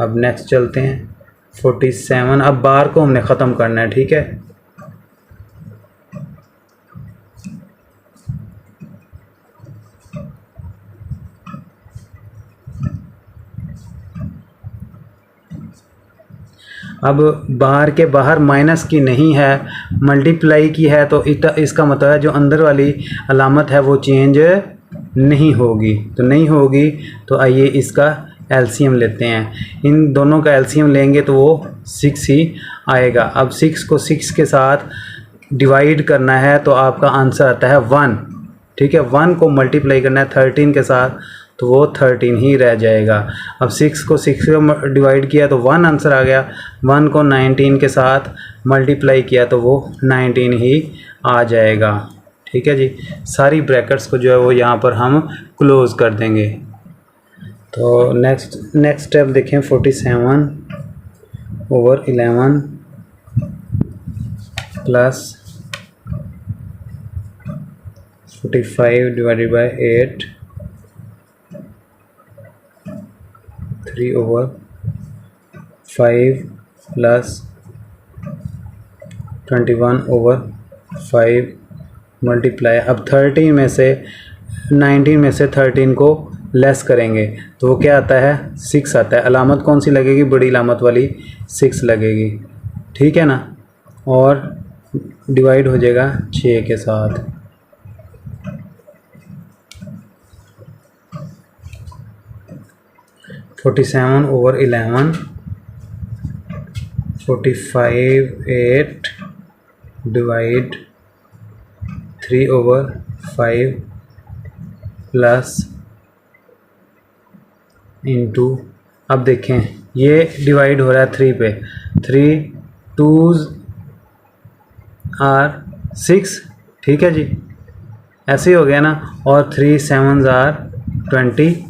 अब नेक्स्ट चलते हैं 47। अब बार को हमने ख़त्म करना है, ठीक है। अब बाहर के बाहर माइनस की नहीं है, मल्टीप्लाई की है, तो इसका मतलब है जो अंदर वाली अलामत है वो चेंज नहीं होगी। तो नहीं होगी तो आइए इसका एलसीएम लेते हैं। इन दोनों का एलसीएम लेंगे तो वो 6 ही आएगा। अब 6 को 6 के साथ डिवाइड करना है तो आपका आंसर आता है 1। ठीक है, 1 को मल्टीप्लाई करना है 13 के साथ तो वो 13 ही रह जाएगा। अब 6 को 6 से डिवाइड किया तो 1 आंसर आ गया। 1 को 19 के साथ मल्टीप्लाई किया तो वो 19 ही आ जाएगा। ठीक है जी, सारी ब्रैकेट्स को जो है वो यहाँ पर हम क्लोज़ कर देंगे। तो नेक्स्ट स्टेप देखें, 47 over 11 plus 45 divided by 8, 3 over 5 plus 21 over 5 multiply. अब 13 में से 19 में से 13 को लेस करेंगे तो वो क्या आता है, 6 आता है। अलामत कौन सी लगेगी, बड़ी अलामत वाली 6 लगेगी। ठीक है ना, और डिवाइड हो जाएगा 6 के साथ। (47 over 11) 45 8 divide 3 over 5 plus into. अब देखें ये डिवाइड हो रहा है 3 पे, 3 2s आर 6। ठीक है जी, ऐसे ही हो गया ना। और 3 7s आर 21।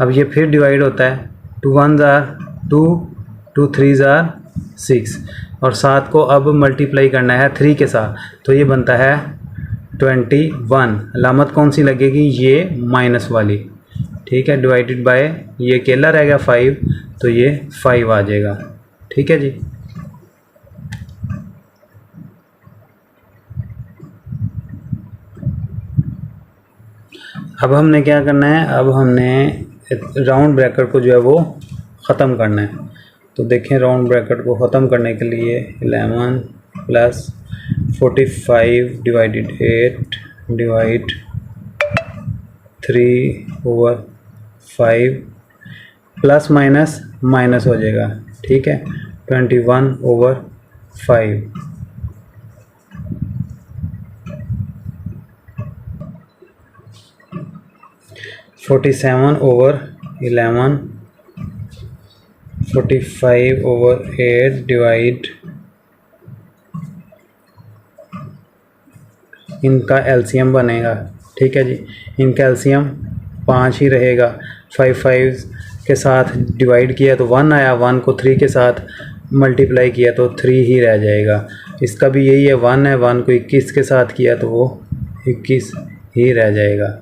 अब ये फिर डिवाइड होता है, 2 1s आर 2, 2 3s आर 6, और 7 को अब मल्टीप्लाई करना है 3 के साथ तो ये बनता है 21। अलामत कौन सी लगेगी, ये माइनस वाली। ठीक है, डिवाइडेड बाय ये अकेला रह गया 5 तो ये 5 आ जाएगा। ठीक है जी, अब हमने क्या करना है, अब हमने राउंड ब्रैकेट को जो है वो ख़त्म करना है। तो देखें राउंड ब्रैकेट को ख़त्म करने के लिए 11 plus 45 divided 8 divide 3 over 5 plus minus minus हो जाएगा। ठीक है, 21 ओवर 5 47 ओवर 11 45 ओवर 8 डिवाइड, इनका एलसीएम बनेगा। ठीक है जी, इनका एलसीएम 5 ही रहेगा। 5 5 के साथ डिवाइड किया तो 1 आया, 1 को 3 के साथ मल्टीप्लाई किया तो 3 ही रह जाएगा। इसका भी यही है, 1 है, 1 को 21 के साथ किया तो वो 21 ही रह जाएगा।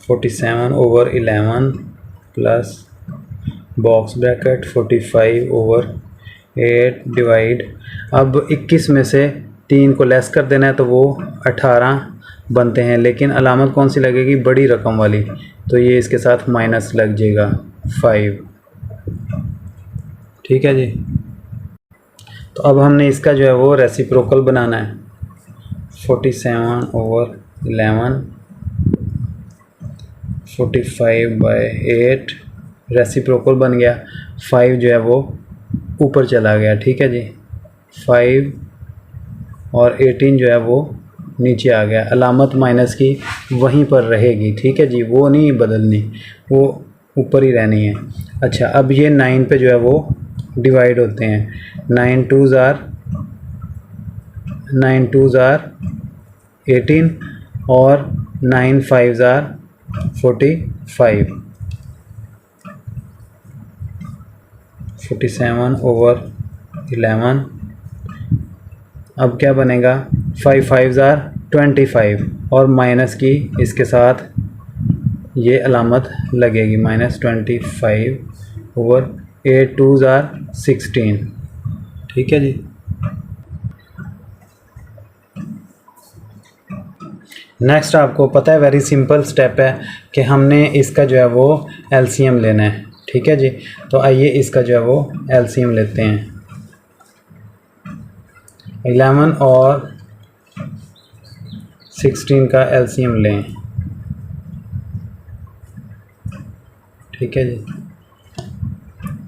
(47 over 11 plus box bracket 45 over 8 divide, अब 21 में से 3 को लेस कर देना है तो वो 18 बनते हैं, लेकिन अलामत कौन सी लगेगी, बड़ी रकम वाली, तो ये इसके साथ माइनस लग जाएगा 5। ठीक है जी, तो अब हमने इसका जो है वो रेसिप्रोकल बनाना है। 47 ओवर 11 45 बाय 8 रेसिप्रोकल बन गया। 5 जो है वो ऊपर चला गया। ठीक है जी, 5 और 18 जो है वो नीचे आ गया। अलामत माइनस की वहीं पर रहेगी। ठीक है जी, वो नहीं बदलनी, वो ऊपर ही रहनी है। अच्छा, अब ये 9 पे जो है वो डिवाइड होते हैं। 9 2s आर 18 और 9 5s आर 45। 47 ओवर 11, अब क्या बनेगा, 5 5s आर 25 और माइनस की इसके साथ ये अलामत लगेगी -25 ओवर 8 2s आर 16। ठीक है जी, नेक्स्ट आपको पता है वेरी सिंपल स्टेप है कि हमने इसका जो है वो एलसीएम लेना है, ठीक है जी। तो आइए इसका जो है वो एलसीएम लेते हैं। 11 और 16 का एलसीएम लें, ठीक है जी।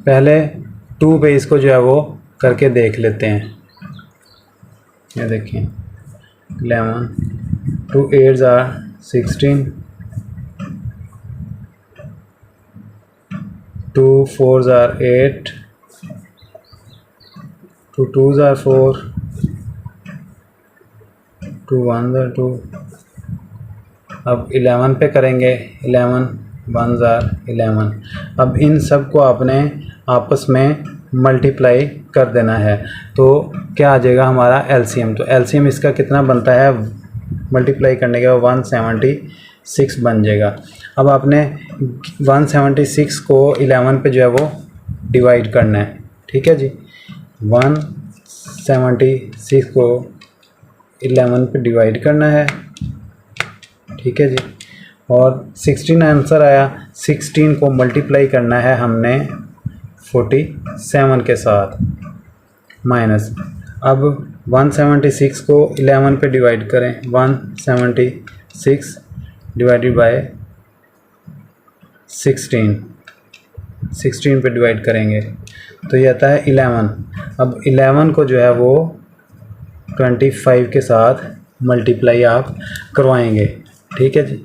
पहले 2 पे इसको जो है वो करके देख लेते हैं। ये देखिए 11, 2 8s are 16, 2 4s are 8, 2 2s are 4, 2 1s are 2। अब 11 पे करेंगे, 11 1s are 11। अब इन सब को आपने आपस में मल्टीप्लाई कर देना है, तो क्या आ जाएगा हमारा एलसीएम। तो एलसीएम इसका कितना बनता है, मल्टीप्लाई करने के बाद 176 बन जाएगा। अब आपने 176 को 11 पे जो है वो डिवाइड करना है, ठीक है जी। 176 को 11 पे डिवाइड करना है, ठीक है जी। और 16 आंसर आया। 16 को मल्टीप्लाई करना है हमने 47 के साथ माइनस। अब 176 को 11 पे डिवाइड करें, 176 डिवाइडेड बाय 16 पे डिवाइड करेंगे तो ये आता है 11। अब 11 को जो है वो 25 के साथ मल्टीप्लाई आप करवाएंगे, ठीक है जी।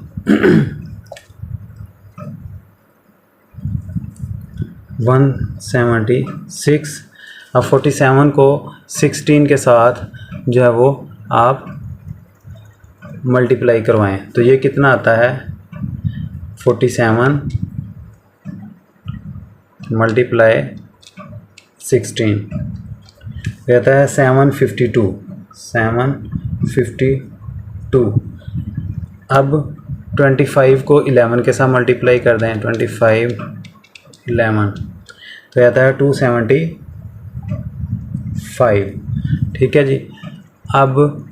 176। अब 47 को 16 के साथ जो है वो आप मल्टीप्लाई करवाएं तो ये कितना आता है, 47 मल्टीप्लाई 16 रहता है 752। अब 25 को 11 के साथ मल्टीप्लाई कर दें, 25 11 तो आता है 275, ठीक है जी। अब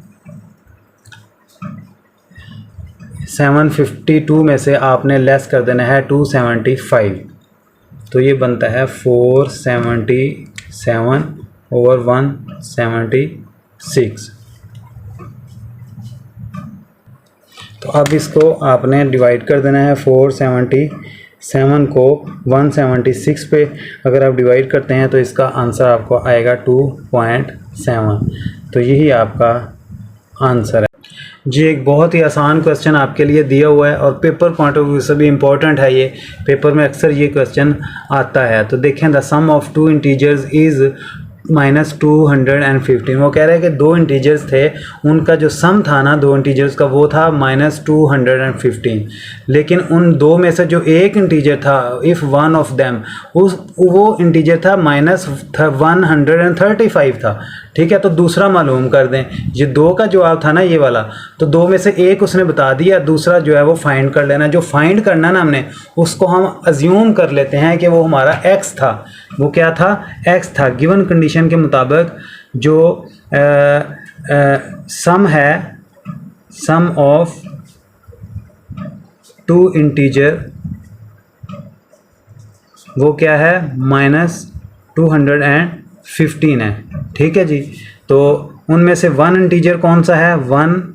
752 में से आपने लेस कर देना है 275, तो ये बनता है 477 ओवर 176। तो अब इसको आपने डिवाइड कर देना है। 477 को 176 पे अगर आप डिवाइड करते हैं तो इसका आंसर आपको आएगा 2.7। तो यही आपका आंसर है जी। एक बहुत ही आसान क्वेश्चन आपके लिए दिया हुआ है और पेपर पॉइंट ऑफ व्यू से भी इम्पोर्टेंट है। ये पेपर में अक्सर ये क्वेश्चन आता है। तो देखें, the sum of 2 integers is -215। वो कह रहे हैं कि 2 इंटीजर्स थे, उनका जो सम था ना 2 इंटीजर्स का वो था -215, लेकिन उन 2 में से जो एक इंटीजर था, इफ़ वन ऑफ देम, वो इंटीजर था -135 था, ठीक है। तो दूसरा मालूम कर दें। ये 2 का जवाब था ना ये वाला, तो 2 में से एक उसने बता दिया, दूसरा जो है वो फाइंड कर लेना। जो फाइंड करना ना हमने, उसको हम अज्यूम कर लेते हैं कि वो हमारा x था। वो क्या था, x था। गिवन कंडीशन के मुताबिक जो सम है, सम ऑफ 2 इंटीजर, वो क्या है, -215 है, ठीक है जी। तो उनमें से 1 इंटीजर कौन सा है, 1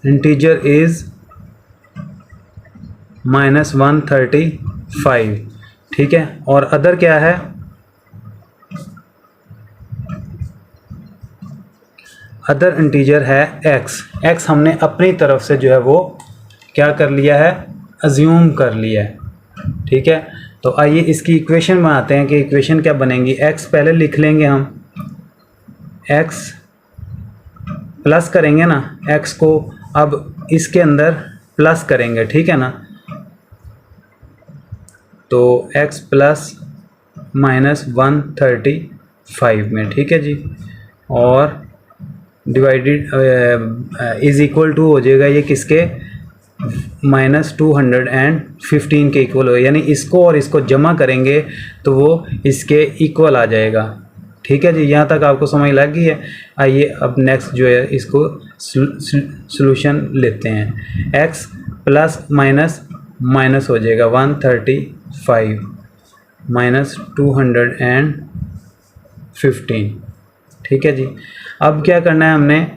इंटीजर इज -135, ठीक है। और अदर क्या है, अदर इंटीजर है x हमने अपनी तरफ से जो है वो क्या कर लिया है, अज्यूम कर लिया है, ठीक है। तो आइए इसकी इक्वेशन बनाते हैं कि इक्वेशन क्या बनेगी। x पहले लिख लेंगे हम, x प्लस करेंगे ना, x को अब इसके अंदर प्लस करेंगे, ठीक है ना। तो x प्लस -135 में, ठीक है जी। और डिवाइडेड इज इक्वल टू हो जाएगा ये किसके, -215 के इक्वल हो, यानी इसको और इसको जमा करेंगे तो वो इसके इक्वल आ जाएगा, ठीक है जी, यहाँ तक आपको समझ लग गई है। आइए अब नेक्स्ट जो है इसको सॉल्यूशन लेते हैं। x प्लस माइनस माइनस हो जाएगा 135 माइनस 215। ठीक है जी, अब क्या करना है हमने,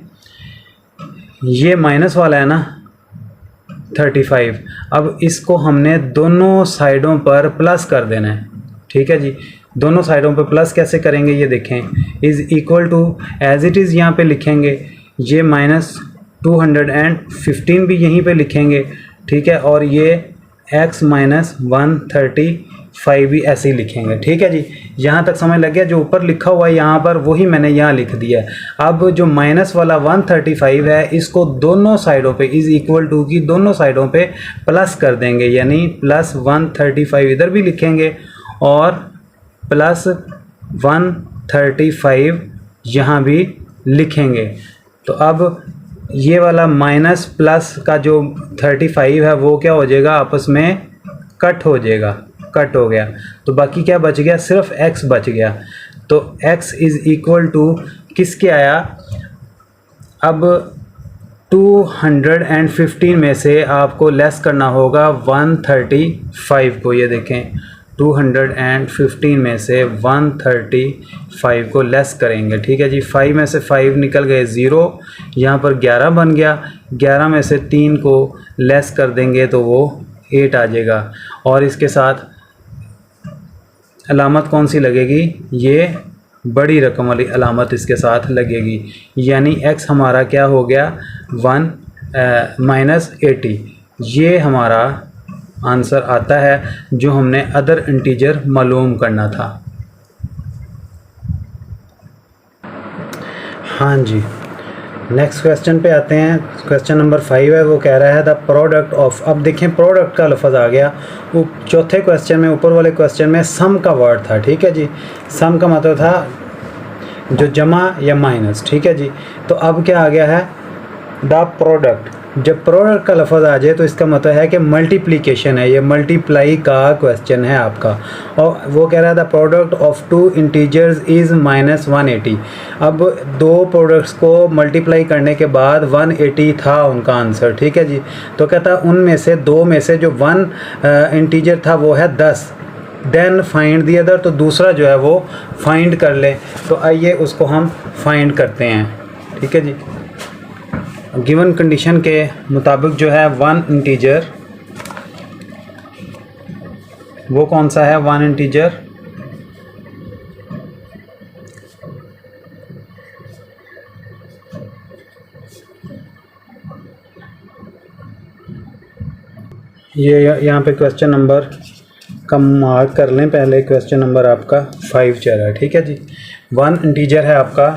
ये माइनस वाला है ना 35, अब इसको हमने दोनों साइडों पर प्लस कर देना है। ठीक है जी, दोनों साइडों पर प्लस कैसे करेंगे ये देखें, is equal to as it is यहाँ पे लिखेंगे, ये माइनस 215 भी यहीं पे लिखेंगे। ठीक है, और ये x माइनस 135 भी ऐसे ही लिखेंगे। ठीक है जी, यहाँ तक समझ लग गया। जो ऊपर लिखा हुआ है यहाँ पर वही मैंने यहाँ लिख दिया है। अब जो माइनस वाला 135 है इसको दोनों साइडों पे इज़ इक्वल टू की दोनों साइडों पे प्लस कर देंगे, यानी प्लस 135 इधर भी लिखेंगे और प्लस 135 यहाँ भी लिखेंगे। तो अब ये वाला माइनस प्लस का जो 35 है वो क्या हो जाएगा, आपस में कट हो जाएगा, कट हो गया। तो बाकी क्या बच गया, सिर्फ x बच गया। तो x इज़ इक्वल टू किसके आया, अब 215 में से आपको लेस करना होगा 135 को। ये देखें 215 में से 135 को लेस करेंगे। ठीक है जी, 5 में से 5 निकल गए 0, यहाँ पर 11 बन गया। 11 में से 3 को लेस कर देंगे तो वो 8 आ जाएगा। और इसके साथ अलामत कौन सी लगेगी, ये बड़ी रकम वाली अलामत इसके साथ लगेगी, यानी x हमारा क्या हो गया, 1 - 80। ये हमारा आंसर आता है जो हमने अदर इंटीजर मालूम करना था। हाँ जी, नेक्स्ट क्वेश्चन पे आते हैं। क्वेश्चन नंबर 5 है, वो कह रहा है द प्रोडक्ट ऑफ, अब देखें प्रोडक्ट का लफ्ज़ आ गया। वो चौथे क्वेश्चन में, ऊपर वाले क्वेश्चन में सम का वर्ड था। ठीक है जी, सम का मतलब था जो जमा या माइनस। ठीक है जी, तो अब क्या आ गया है, द प्रोडक्ट। जब प्रोडक्ट का लफ्ज़ आ जाए तो इसका मतलब है कि मल्टीप्लिकेशन है, ये मल्टीप्लाई का क्वेश्चन है आपका। और वो कह रहा है the product of 2 integers is -180। अब 2 प्रोडक्ट्स को मल्टीप्लाई करने के बाद 180 था उनका आंसर। ठीक है जी, तो कहता है उनमें से 2 में से जो 1 इंटीजर था वो है 10, देन फाइंड दी अदर, तो दूसरा जो है वो फाइंड कर ले। तो आइए उसको हम फाइंड करते हैं। ठीक है जी, गिवन कंडीशन के मुताबिक जो है 1 इंटीजर, वो कौन सा है 1 इंटीजर, ये यहाँ पे क्वेश्चन नंबर का मार्क कर लें पहले। क्वेश्चन नंबर आपका 5 चल रहा है। ठीक है जी, 1 इंटीजर है आपका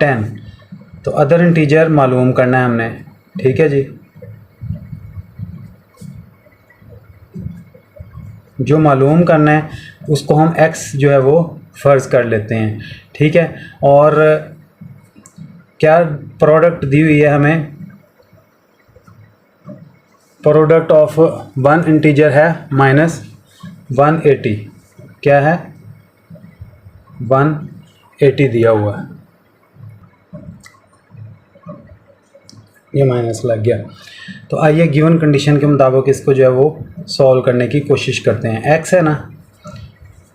10, तो अदर इंटीजर मालूम करना है हमने। ठीक है जी, जो मालूम करना है उसको हम x जो है वो फ़र्ज़ कर लेते हैं। ठीक है, और क्या प्रोडक्ट दी हुई है हमें, प्रोडक्ट ऑफ 1 इंटीजर है -180। क्या है, 180 दिया हुआ है, ये माइनस लग गया। तो आइए गिवन कंडीशन के मुताबिक इसको जो है वो सॉल्व करने की कोशिश करते हैं। x है ना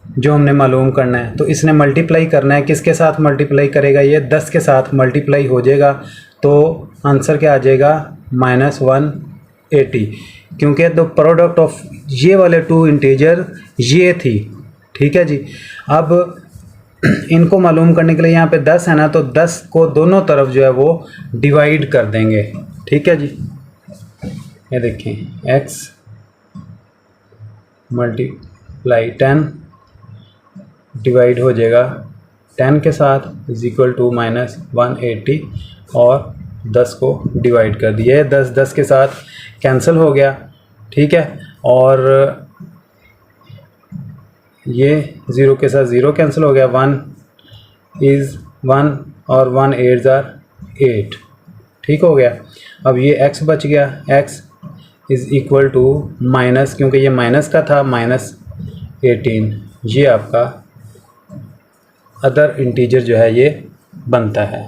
जो हमने मालूम करना है, तो इसने मल्टीप्लाई करना है, किसके साथ मल्टीप्लाई करेगा, ये 10 के साथ मल्टीप्लाई हो जाएगा। तो आंसर क्या आ जाएगा, -180, क्योंकि द प्रोडक्ट ऑफ ये वाले 2 इंटीजर ये थी। ठीक है जी, अब इनको मालूम करने के लिए यहाँ पे 10 है ना, तो 10 को दोनों तरफ जो है वो डिवाइड कर देंगे। ठीक है जी, ये देखें x मल्टीप्लाई 10 डिवाइड हो जाएगा 10 के साथ इज इक्वल टू -180, और 10 को डिवाइड कर दिया। 10 के साथ कैंसिल हो गया। ठीक है, और ये 0 के साथ 0 कैंसिल हो गया, 1 इज़ 1 और 1 8 = 8। ठीक हो गया। अब ये x बच गया, x is equal to minus, क्योंकि ये माइनस का था, -18। ये आपका अदर इंटीजर जो है ये बनता है।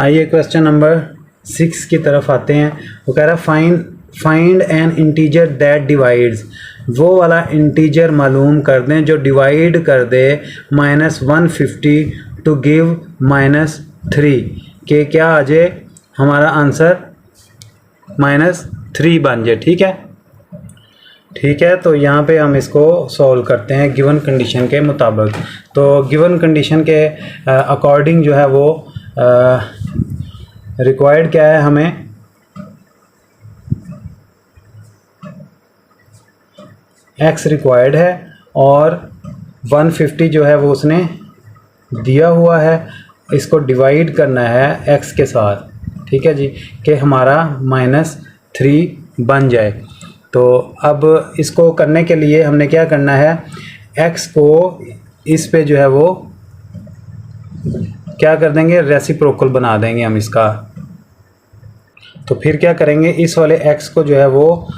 आइए क्वेश्चन नंबर 6 की तरफ आते हैं। वो कह रहा है find N integer that divides, वो वाला इंटीजर मालूम कर दें जो डिवाइड कर दे -150 टू गिव -3 के क्या आ जाए हमारा आंसर -3 बन जाए। ठीक है, ठीक है। तो यहाँ पे हम इसको सॉल्व करते हैं गिवन कंडीशन के मुताबिक। तो गिवन कंडीशन के अकॉर्डिंग जो है वो रिक्वायर्ड क्या है, हमें x रिक्वायर्ड है और 150 जो है वो उसने दिया हुआ है, इसको डिवाइड करना है x के साथ। ठीक है जी, कि हमारा -3 बन जाए। तो अब इसको करने के लिए हमने क्या करना है, x को इस पे जो है वो क्या कर देंगे, रेसिप्रोकल बना देंगे हम इसका। तो फिर क्या करेंगे, इस वाले x को जो है वो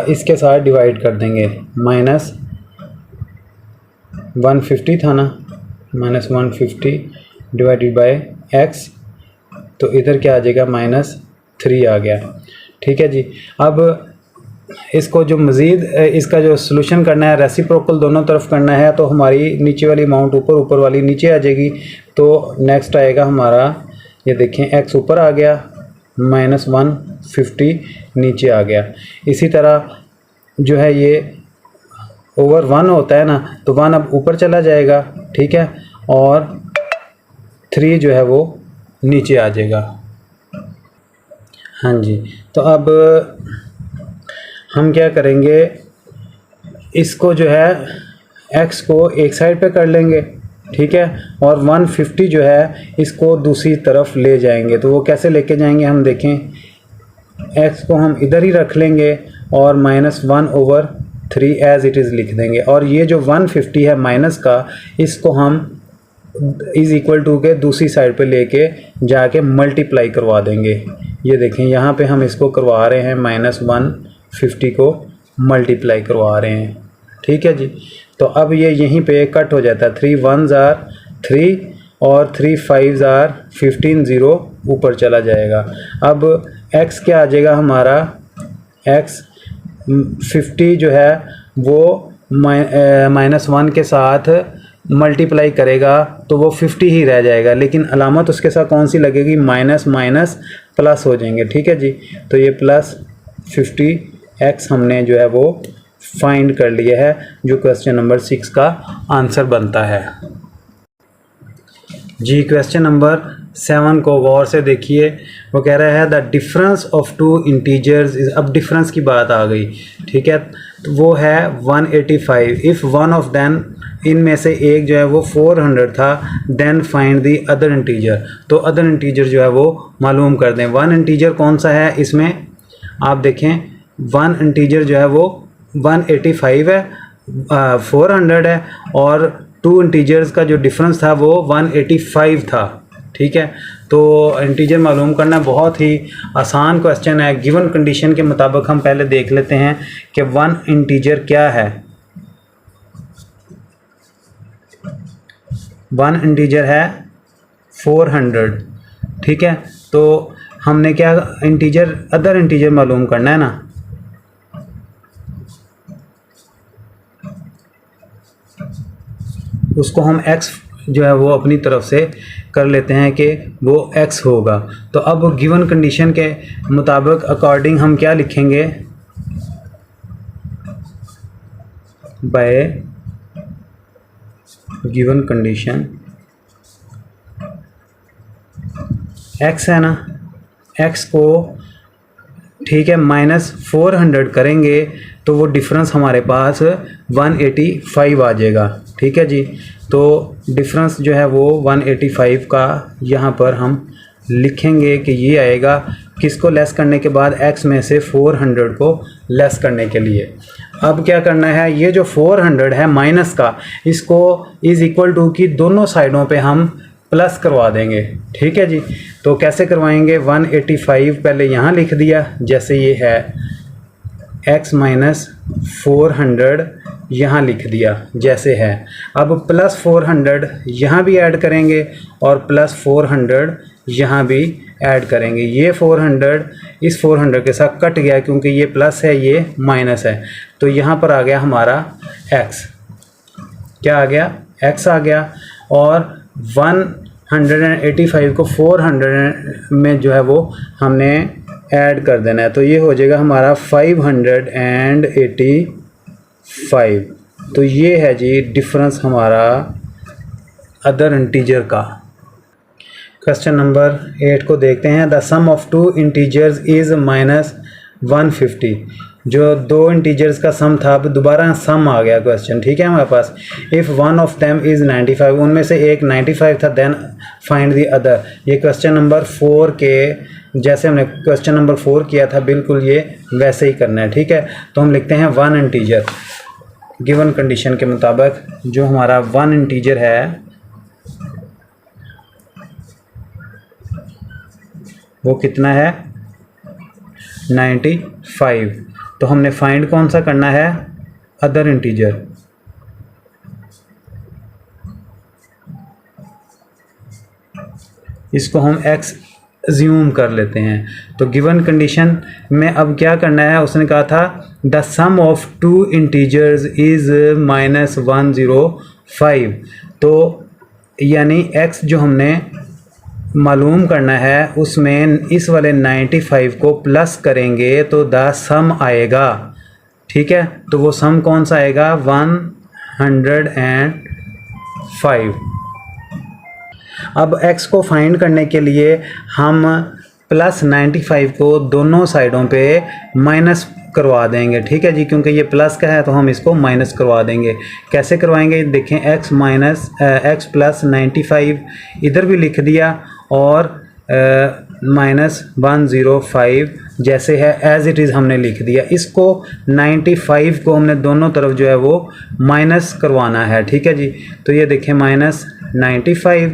इसके साथ डिवाइड कर देंगे। -150 था ना, -150 डिवाइडेड बाय x, तो इधर क्या आ जाएगा, -3 आ गया। ठीक है जी। अब इसको जो मज़ीद इसका जो सलूशन करना है, रेसिप्रोकल दोनों तरफ करना है, तो हमारी नीचे वाली अमाउंट ऊपर, ऊपर वाली नीचे आ जाएगी। तो नेक्स्ट आएगा हमारा, ये देखें x ऊपर आ गया, -150 नीचे आ गया। इसी तरह जो है ये ओवर 1 होता है ना, तो 1 अब ऊपर चला जाएगा। ठीक है, और 3 जो है वो नीचे आ जाएगा। हाँ जी, तो अब हम क्या करेंगे, इसको जो है x को एक साइड पे कर लेंगे। ठीक है, और 150 जो है इसको दूसरी तरफ ले जाएंगे। तो वो कैसे लेके जाएंगे, हम देखें, x को हम इधर ही रख लेंगे और -1/3 एज इट इज़ लिख देंगे। और ये जो 150 है माइनस का, इसको हम इज़ इक्वल टू के दूसरी साइड पे लेके जाके मल्टीप्लाई करवा देंगे। ये देखें, यहाँ पे हम इसको करवा रहे हैं, -150 को मल्टीप्लाई करवा रहे हैं। ठीक है जी। तो अब ये यहीं पे कट हो जाता है, 3 1s are 3 और 3 5s are 15, 0 ऊपर चला जाएगा। अब x क्या आ जाएगा हमारा, x 50 जो है वो -1 के साथ मल्टीप्लाई करेगा तो वो 50 ही रह जाएगा, लेकिन अलामत उसके साथ कौन सी लगेगी, माइनस माइनस प्लस हो जाएंगे। ठीक है जी। तो ये +50x हमने जो है वो फाइंड कर लिया है, जो क्वेश्चन नंबर 6 का आंसर बनता है जी। क्वेश्चन नंबर 7 को गौर से देखिए। वो कह रहा है the difference of two integers is, अब डिफरेंस की बात आ गई। ठीक है, तो वो है 185। इफ़ वन ऑफ देन, इनमें से एक जो है वो 400 था, then find the other integer. तो अदर इंटीजर जो है वो मालूम कर दें। वन इंटीजर कौन सा है इसमें, आप देखें, वन इंटीजर जो है वो 185 है, 400 है, और टू इंटीजर्स का जो डिफरेंस था वो 185 था। ठीक है, तो इंटीजर मालूम करना बहुत ही आसान क्वेश्चन है। गिवन कंडीशन के मुताबिक हम पहले देख लेते हैं कि वन इंटीजर क्या है। वन इंटीजर है 400। ठीक है, तो हमने क्या इंटीजर, अदर इंटीजर मालूम करना है ना। उसको हम x जो है वो अपनी तरफ से कर लेते हैं कि वो x होगा। तो अब गिवन कंडीशन के मुताबिक अकॉर्डिंग हम क्या लिखेंगे, बाय गिवन कंडीशन x है ना, x को ठीक है -400 करेंगे तो वो डिफरेंस हमारे पास 185 आ जाएगा। ठीक है जी। तो डिफरेंस जो है वो 185 का यहाँ पर हम लिखेंगे कि ये आएगा, किसको लेस करने के बाद, x में से 400 को लेस करने के लिए। अब क्या करना है, ये जो 400 है माइनस का, इसको इज़ इक्वल टू की दोनों साइडों पे हम प्लस करवा देंगे। ठीक है जी। तो कैसे करवाएंगे, 185 पहले यहाँ लिख दिया, जैसे ये है x माइनस 400 यहाँ लिख दिया जैसे है। अब प्लस 400 यहाँ भी ऐड करेंगे और प्लस 400 यहाँ भी ऐड करेंगे। ये 400 इस 400 के साथ कट गया क्योंकि ये प्लस है ये माइनस है, तो यहाँ पर आ गया हमारा x। क्या आ गया? x आ गया। और 185 को 400 में जो है वो हमने ऐड कर देना है, तो ये हो जाएगा हमारा 585। तो ये है जी डिफरेंस हमारा अदर इंटीजर का। क्वेश्चन नंबर 8 को देखते हैं। The sum of two integers is -150। जो दो इंटीजर्स का सम था, अब दोबारा सम आ गया क्वेश्चन, ठीक है हमारे पास। If one of them is 95, उनमें से एक 95 था, देन फाइंड द अदर। ये क्वेश्चन नंबर 4 के जैसे हमने क्वेश्चन नंबर 4 किया था, बिल्कुल ये वैसे ही करना है, ठीक है। तो हम लिखते हैं वन इंटीजर, गिवन कंडीशन के मुताबिक जो हमारा वन इंटीजर है वो कितना है? 95। तो हमने फाइंड कौन सा करना है? Other integer. इसको हम x अज्यूम कर लेते हैं। तो गिवन कंडीशन में अब क्या करना है? उसने कहा था the sum of two integers is -105। तो यानी x जो हमने मालूम करना है उसमें इस वाले 95 को प्लस करेंगे तो द सम आएगा, ठीक है। तो वो सम कौन सा आएगा? 105। अब x को फाइंड करने के लिए हम प्लस 95 को दोनों साइडों पे माइनस करवा देंगे, ठीक है जी। क्योंकि ये प्लस का है तो हम इसको माइनस करवा देंगे। कैसे करवाएंगे? देखें, x प्लस 95 इधर भी लिख दिया और -105 जैसे है एज इट इज़ हमने लिख दिया। इसको 95 को हमने दोनों तरफ जो है वो माइनस करवाना है, ठीक है जी। तो ये देखें -95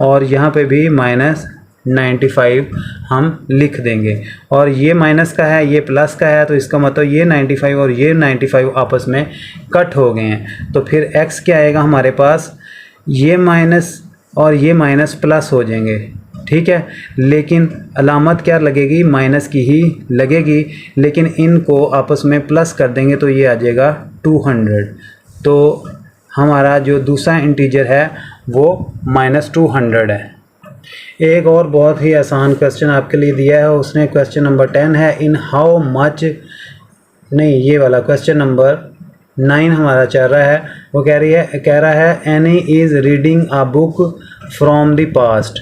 और यहाँ पे भी -95 हम लिख देंगे। और ये माइनस का है, ये प्लस का है, तो इसका मतलब ये 95 और ये 95 आपस में कट हो गए हैं। तो फिर x क्या आएगा हमारे पास? ये माइनस और ये माइनस प्लस हो जाएंगे, ठीक है। लेकिन अलामत क्या लगेगी? माइनस की ही लगेगी। लेकिन इनको आपस में प्लस कर देंगे तो ये आ जाएगा 200। तो हमारा जो दूसरा इंटीजर है वो -200 है। एक और बहुत ही आसान क्वेश्चन आपके लिए दिया है, उसने क्वेश्चन नंबर 10 है। इन हाउ मच, नहीं ये वाला क्वेश्चन नंबर 9 हमारा चल रहा है। वो कह रहा है any is reading a book from the past.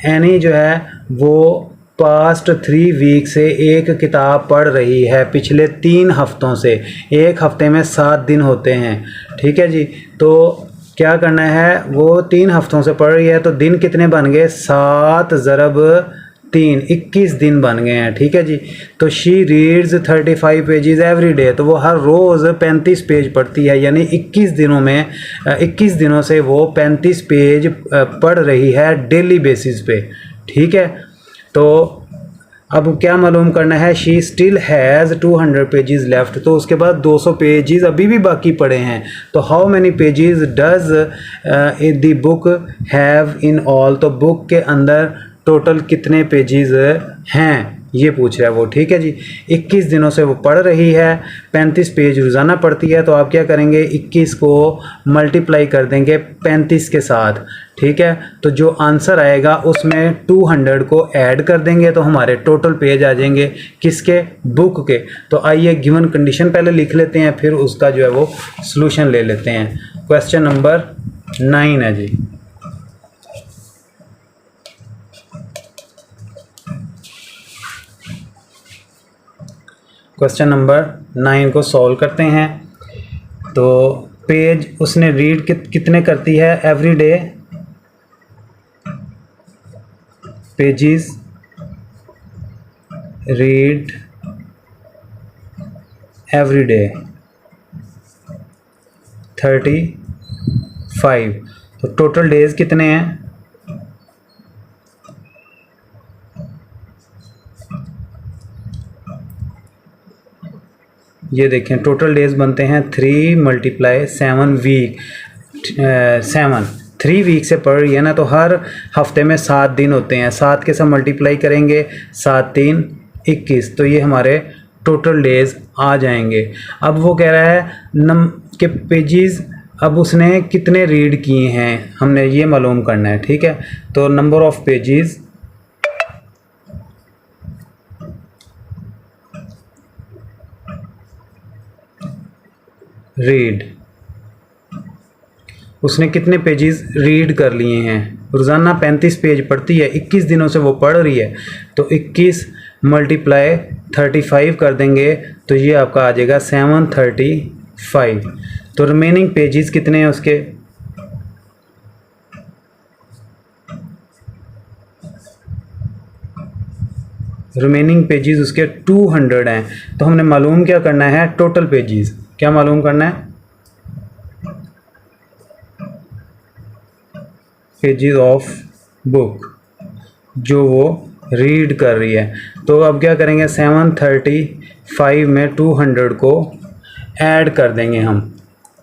Any जो है वो पास्ट 3 वीक से एक किताब पढ़ रही है, पिछले 3 हफ्तों से। एक हफ्ते में 7 दिन होते हैं, ठीक है जी। तो क्या करना है? वो 3 हफ्तों से पढ़ रही है, तो दिन कितने बन गए? 7 ज़रब 3, 21 दिन बन गए हैं, ठीक है जी। तो she reads 35 pages every day, तो वो हर रोज़ 35 पेज पढ़ती है, यानी 21 दिनों में 21 दिनों से वो 35 पेज पढ़ रही है डेली बेसिस पे, ठीक है। तो अब क्या मालूम करना है? She still has 200 pages left, तो उसके बाद 200 पेजेस अभी भी बाकी पड़े हैं। तो how many pages does the book have in all, तो बुक के अंदर टोटल कितने पेजेस हैं ये पूछ रहा है वो, ठीक है जी। 21 दिनों से वो पढ़ रही है, 35 पेज रोज़ाना पढ़ती है। तो आप क्या करेंगे? 21 को मल्टीप्लाई कर देंगे 35 के साथ, ठीक है। तो जो आंसर आएगा उसमें 200 को ऐड कर देंगे तो हमारे टोटल पेज आ जाएंगे किसके? बुक के। तो आइए गिवन कंडीशन पहले लिख लेते हैं, फिर उसका जो है वो सॉल्यूशन ले लेते हैं। क्वेश्चन नंबर 9 है जी। क्वेश्चन नंबर 9 को सॉल्व करते हैं। तो पेज उसने रीड कितने करती है? Every day pages read every day 35। तो टोटल डेज कितने हैं? ये देखें टोटल डेज बनते हैं 3 × 7 वीक, 7 3 वीक से पढ़ रही है ना, तो हर हफ्ते में 7 दिन होते हैं। 7 के साथ मल्टीप्लाई करेंगे, 7 3 21, तो ये हमारे टोटल डेज आ जाएंगे। अब वो कह रहा है के पेजेस, अब उसने कितने रीड किए हैं हमने ये मालूम करना है, ठीक है। तो नंबर ऑफ पेजेस रीड, उसने कितने पेजेस रीड कर लिए हैं। रोज़ाना 35 पेज पढ़ती है, 21 दिनों से वो पढ़ रही है, तो 21 × 35 कर देंगे तो ये आपका आ जाएगा 735। तो रिमेनिंग पेजेस कितने हैं उसके, रिमेनिंग पेजेस उसके 200 हैं। तो हमने मालूम क्या करना है, टोटल पेजेस, क्या मालूम करना है, पेजेस ऑफ बुक जो वो रीड कर रही है। तो अब क्या करेंगे, 735 में 200 को ऐड कर देंगे हम,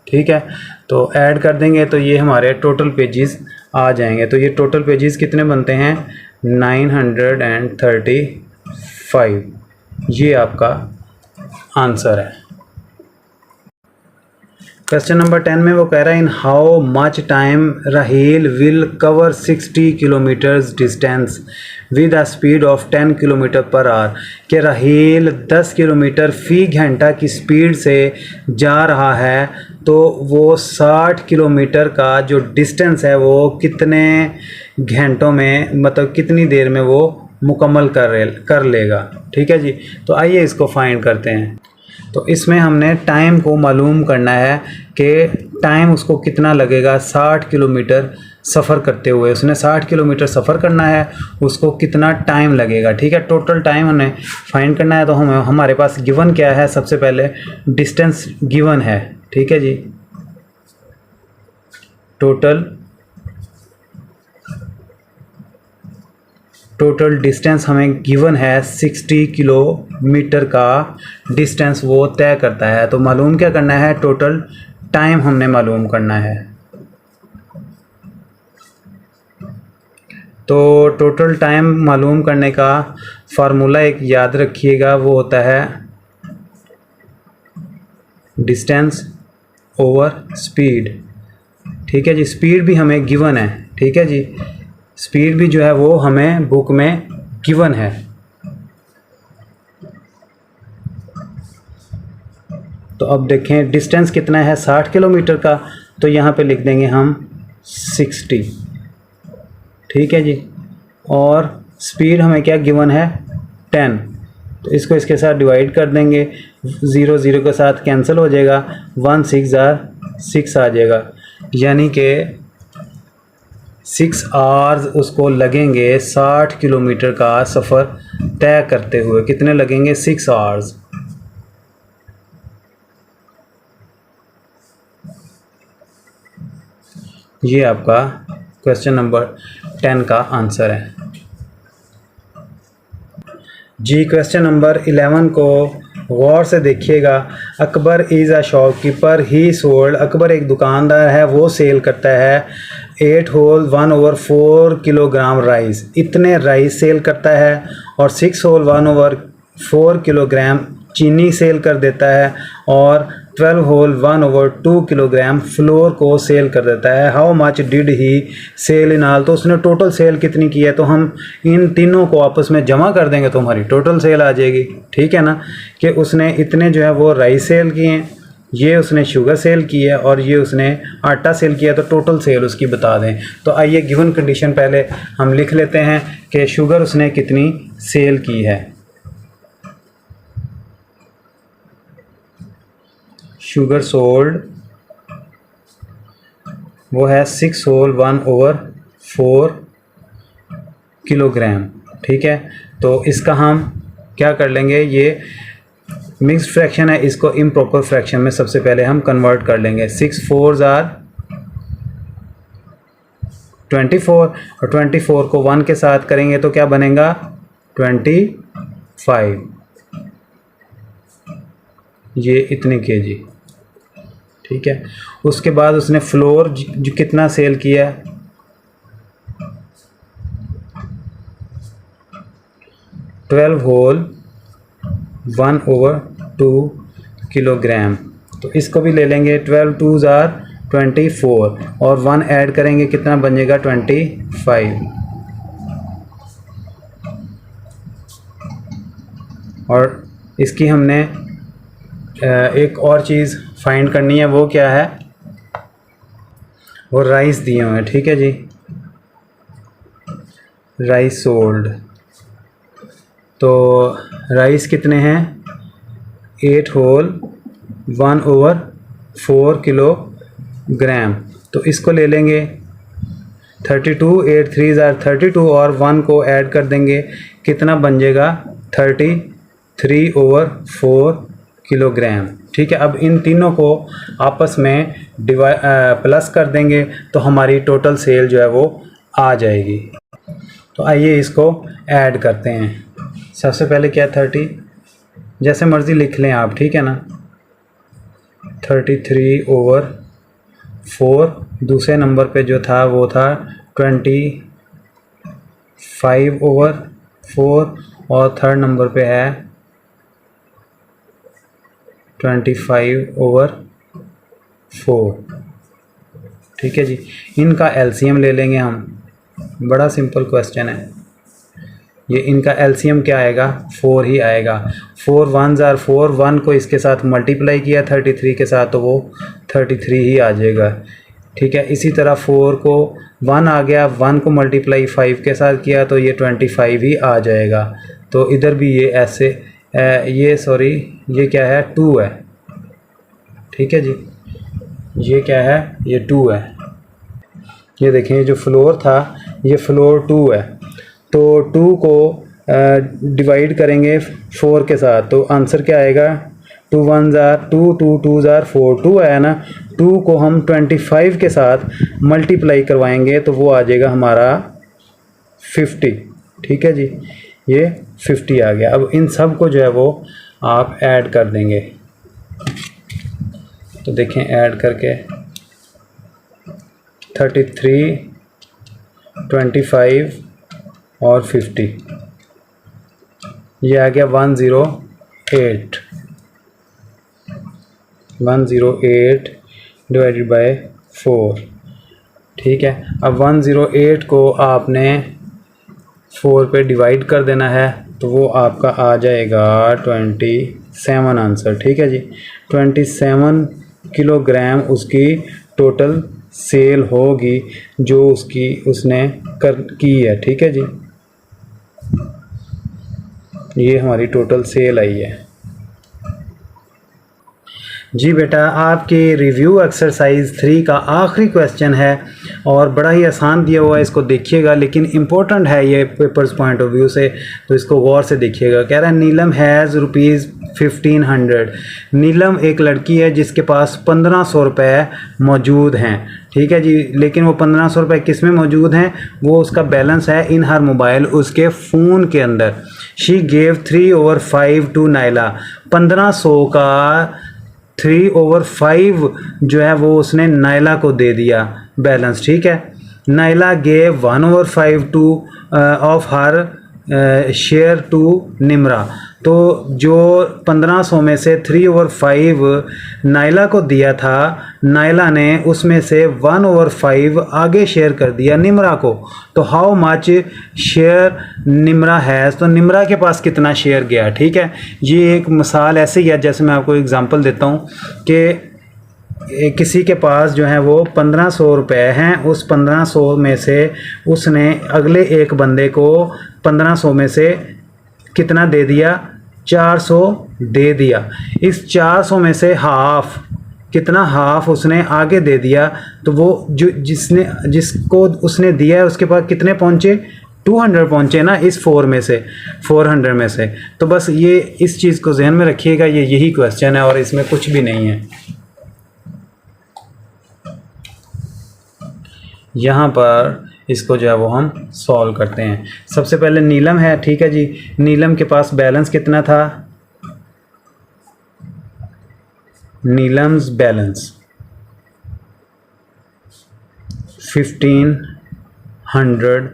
ठीक है। तो ऐड कर देंगे तो ये हमारे टोटल पेजेस आ जाएंगे। तो ये टोटल पेजेस कितने बनते हैं, 935। ये आपका आंसर है। क्वेश्चन नंबर 10 में वो कह रहा है इन हाउ मच टाइम राहेल will cover 60 kilometres distance with a speed of 10 kilometre per hour, कि राहेल 10 किलोमीटर फ़ी घंटा की स्पीड से जा रहा है, तो वो 60 किलोमीटर का जो डिस्टेंस है वो कितने घंटों में, मतलब कितनी देर में वो मुकम्मल कर लेगा, ठीक है जी। तो आइए इसको फाइंड करते हैं। तो इसमें हमने टाइम को मालूम करना है कि टाइम उसको कितना लगेगा 60 किलोमीटर सफ़र करते हुए। उसने 60 किलोमीटर सफ़र करना है, उसको कितना टाइम लगेगा, ठीक है। टोटल टाइम हमें फाइंड करना है। तो हमारे पास गिवन क्या है, सबसे पहले डिस्टेंस गिवन है, ठीक है जी। टोटल डिस्टेंस हमें गिवन है 60 किलोमीटर का डिस्टेंस वो तय करता है। तो मालूम क्या करना है, टोटल टाइम हमने मालूम करना है। तो टोटल टाइम मालूम करने का फार्मूला एक याद रखिएगा, वो होता है डिस्टेंस ओवर स्पीड, ठीक है जी। स्पीड भी हमें गिवन है, ठीक है जी। स्पीड भी जो है वो हमें बुक में गिवन है। तो अब देखें डिस्टेंस कितना है 60 किलोमीटर का, तो यहाँ पे लिख देंगे हम 60, ठीक है जी। और स्पीड हमें क्या गिवन है 10, तो इसको इसके साथ डिवाइड कर देंगे, 0 0 के साथ कैंसिल हो जाएगा, 1 6 6 आ जाएगा, यानी कि 6 आवर्स उसको लगेंगे 60 किलोमीटर का सफ़र तय करते हुए। कितने लगेंगे, 6 आवर्स। ये आपका क्वेश्चन नंबर 10 का आंसर है जी। क्वेश्चन नंबर 11 को गौर से देखिएगा। Akbar is a shopkeeper he sold, Akbar एक दुकानदार है, वो सेल करता है 8 होल 1/4 किलोग्राम राइस, इतने राइस सेल करता है। और 6 होल 1/4 किलोग्राम चीनी सेल कर देता है, और 12 होल 1/2 किलोग्राम फ्लोर को सेल कर देता है। How much did he sell in all, तो उसने टोटल सेल कितनी की है। तो हम इन तीनों को आपस में जमा कर देंगे तो हमारी टोटल सेल आ जाएगी, ठीक है ना। कि उसने इतने जो है वो राइस सेल किए हैं, ये उसने शुगर सेल की है, और ये उसने आटा सेल किया, तो टोटल सेल उसकी बता दें। तो आइए गिवन कंडीशन पहले हम लिख लेते हैं कि शुगर उसने कितनी सेल की है। शुगर सोल्ड वो है 6 होल 1/4 किलोग्राम, ठीक है। तो इसका हम क्या कर लेंगे, ये मिक्स्ड फ्रैक्शन है, इसको इम्प्रॉपर फ्रैक्शन में सबसे पहले हम कन्वर्ट कर लेंगे। 6 4 24, और 24 को 1 के साथ करेंगे तो क्या बनेगा 25। ये इतने केजी, ठीक है। उसके बाद उसने फ्लोर जो कितना सेल किया है, 12 होल 1/2 किलोग्राम। तो इसको भी ले लेंगे, 12 2s are 24 और 1 ऐड करेंगे कितना बनेगा 25। और इसकी हमने एक और चीज़ फाइंड करनी है, वो क्या है, वो राइस दिए हुए हैं, ठीक है जी। राइस सोल्ड, तो राइस कितने हैं, 8 होल 1/4 किलोग्राम। तो इसको ले लेंगे 32, 8 3s are 32 और 1 को ऐड कर देंगे, कितना बन जाएगा 33/4 किलोग्राम, ठीक है। अब इन तीनों को आपस में प्लस कर देंगे तो हमारी टोटल सेल जो है वो आ जाएगी। तो आइए इसको ऐड करते हैं। सबसे पहले क्या 30, जैसे मर्ज़ी लिख लें आप, ठीक है ना, 33/4। दूसरे नंबर पे जो था वो था 25/4 और थर्ड नंबर पे है 25/4, ठीक है जी। इनका एलसीएम ले लेंगे हम, बड़ा सिंपल क्वेश्चन है ये। इनका एलसीएम क्या आएगा, 4 ही आएगा। 4 1s are 4, 1 को इसके साथ मल्टीप्लाई किया 33 के साथ तो वो 33 ही आ जाएगा, ठीक है। इसी तरह 4 को 1 आ गया, 1 को मल्टीप्लाई 5 के साथ किया तो ये 25 ही आ जाएगा। तो इधर भी ये ऐसे ये क्या है 2 है, ठीक है जी। ये क्या है, ये 2 है। ये देखें, ये जो फ्लोर था ये फ्लोर 2 है। तो 2 को डिवाइड करेंगे 4 के साथ तो आंसर क्या आएगा, 2 1s are 2, 2 2s are 4, 2 आया ना। 2 को हम 25 के साथ मल्टीप्लाई करवाएंगे तो वो आ जाएगा हमारा 50, ठीक है जी। ये 50 आ गया। अब इन सब को जो है वो आप ऐड कर देंगे। तो देखें ऐड करके 33 25 और 50, ये आ गया 108 डिवाइडेड बाय 4, ठीक है। अब 108 को आपने 4 पे डिवाइड कर देना है तो वो आपका आ जाएगा 27 आंसर, ठीक है जी। 27 किलोग्राम उसकी टोटल सेल होगी जो उसने की है, ठीक है जी। ये हमारी टोटल सेल आई है जी। बेटा आपके रिव्यू एक्सरसाइज 3 का आखिरी क्वेश्चन है और बड़ा ही आसान दिया हुआ है, इसको देखिएगा, लेकिन इम्पोर्टेंट है ये पेपर्स पॉइंट ऑफ व्यू से, तो इसको गौर से देखिएगा। कह रहा है नीलम हैज़ ₹1500। नीलम एक लड़की है जिसके पास 1500 रुपये मौजूद हैं, ठीक है जी। लेकिन वो 1500 रुपये किस में मौजूद हैं, वो उसका बैलेंस है इन हर मोबाइल, उसके फ़ोन के अंदर। She gave 3/5 to Naila. 1500 का 3/5 जो है वो उसने नाइला को दे दिया बैलेंस, ठीक है। Naila gave 1/5 two of her share to Nimra. तो जो 1500 में से 3/5 नाइला को दिया था, नाइला ने उसमें से 1/5 आगे शेयर कर दिया निमरा को। तो how much share Nimra has, तो निमरा के पास कितना शेयर गया, ठीक है। ये एक मिसाल ऐसे ही है, जैसे मैं आपको एग्जांपल देता हूँ कि किसी के पास जो है वो 1500 रुपये हैं, उस 1500 में से उसने अगले एक बंदे को 1500 में से कितना दे दिया, 400 दे दिया। इस 400 में से हाफ, कितना हाफ उसने आगे दे दिया, तो वो जिसको उसने दिया है उसके पास कितने पहुँचे, 200 पहुँचे ना इस 400 में से। तो बस ये इस चीज़ को जहन में रखिएगा, ये यही क्वेश्चन है और इसमें कुछ भी नहीं है। यहाँ पर इसको जो है वो हम सॉल्व करते हैं। सबसे पहले नीलम है, ठीक है जी। नीलम के पास बैलेंस कितना था, नीलम्स बैलेंस 1500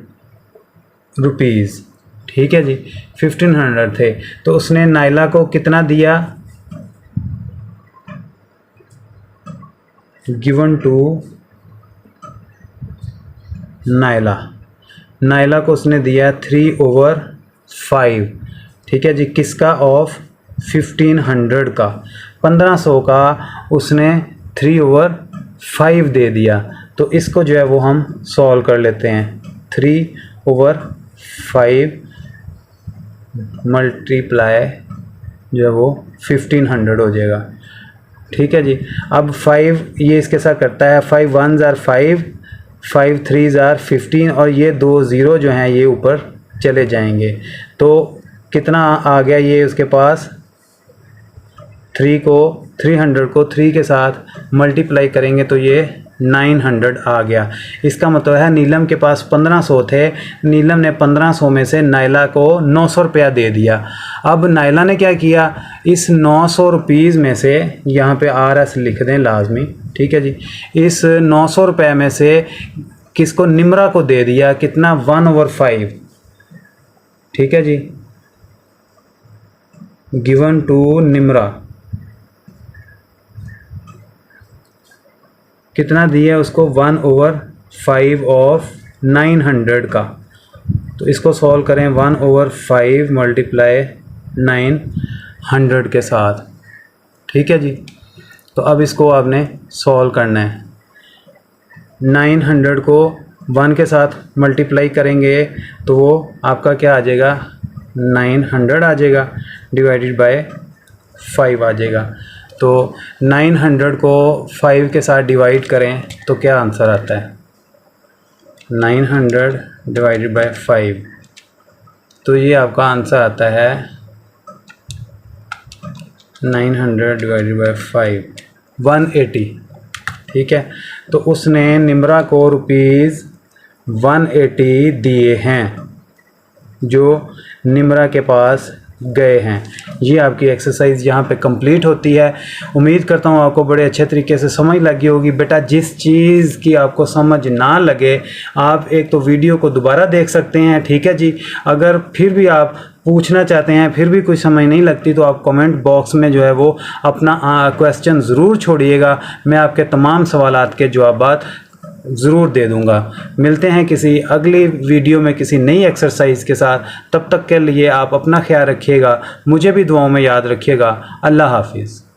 रुपीज़, ठीक है जी, 1500 थे। तो उसने नाइला को कितना दिया, गिवन टू नाइला, नाइला को उसने दिया 3/5, ठीक है जी, किसका, ऑफ 1500 का, 1500 का उसने 3/5 दे दिया। तो इसको जो है वो हम सॉल्व कर लेते हैं, 3/5 मल्टीप्लाई जो है वो 1500 हो जाएगा, ठीक है जी। अब 5 ये इसके साथ करता है, 5 1s are 5, 5 3s are 15 और ये 2 ज़ीरो जो हैं ये ऊपर चले जाएंगे। तो कितना आ गया ये उसके पास, 300 को 3 के साथ मल्टीप्लाई करेंगे तो ये 900 आ गया। इसका मतलब है नीलम के पास 1500 थे, नीलम ने 1500 में से नाइला को 900 रुपया दे दिया। अब नाइला ने क्या किया, इस 900 रुपीज़ में से, यहाँ पे RS लिख दें लाजमी, ठीक है जी, इस 900 रुपये में से किसको, निम्रा को दे दिया, कितना, 1/5, ठीक है जी, गिवन टू निम्रा, कितना दिया उसको, 1/5 ऑफ 900 का। तो इसको सॉल्व करें, 1/5 मल्टीप्लाई 900 के साथ, ठीक है जी। तो अब इसको आपने सॉल्व करना है, 900 को 1 के साथ मल्टीप्लाई करेंगे तो वो आपका क्या आ जाएगा, 900 आ जाएगा, डिवाइडेड बाय 5 आ जाएगा। तो 900 को 5 के साथ डिवाइड करें तो क्या आंसर आता है, 900 डिवाइडेड बाय 5, तो ये आपका आंसर आता है 900 डिवाइडेड बाय 5, 180, ठीक है। तो उसने निम्रा को रुपीज़ 180 दिए हैं जो निम्रा के पास गए हैं। ये आपकी एक्सरसाइज यहाँ पे कंप्लीट होती है। उम्मीद करता हूँ आपको बड़े अच्छे तरीके से समझ लगी होगी। बेटा जिस चीज़ की आपको समझ ना लगे आप एक तो वीडियो को दोबारा देख सकते हैं, ठीक है जी। अगर फिर भी आप पूछना चाहते हैं, फिर भी कुछ समझ नहीं लगती, तो आप कमेंट बॉक्स में जो है वो अपना क्वेश्चन ज़रूर छोड़िएगा। मैं आपके तमाम सवालात के जवाबात ज़रूर दे दूंगा। मिलते हैं किसी अगली वीडियो में किसी नई एक्सरसाइज के साथ। तब तक के लिए आप अपना ख्याल रखिएगा, मुझे भी दुआओं में याद रखिएगा। अल्लाह हाफिज़।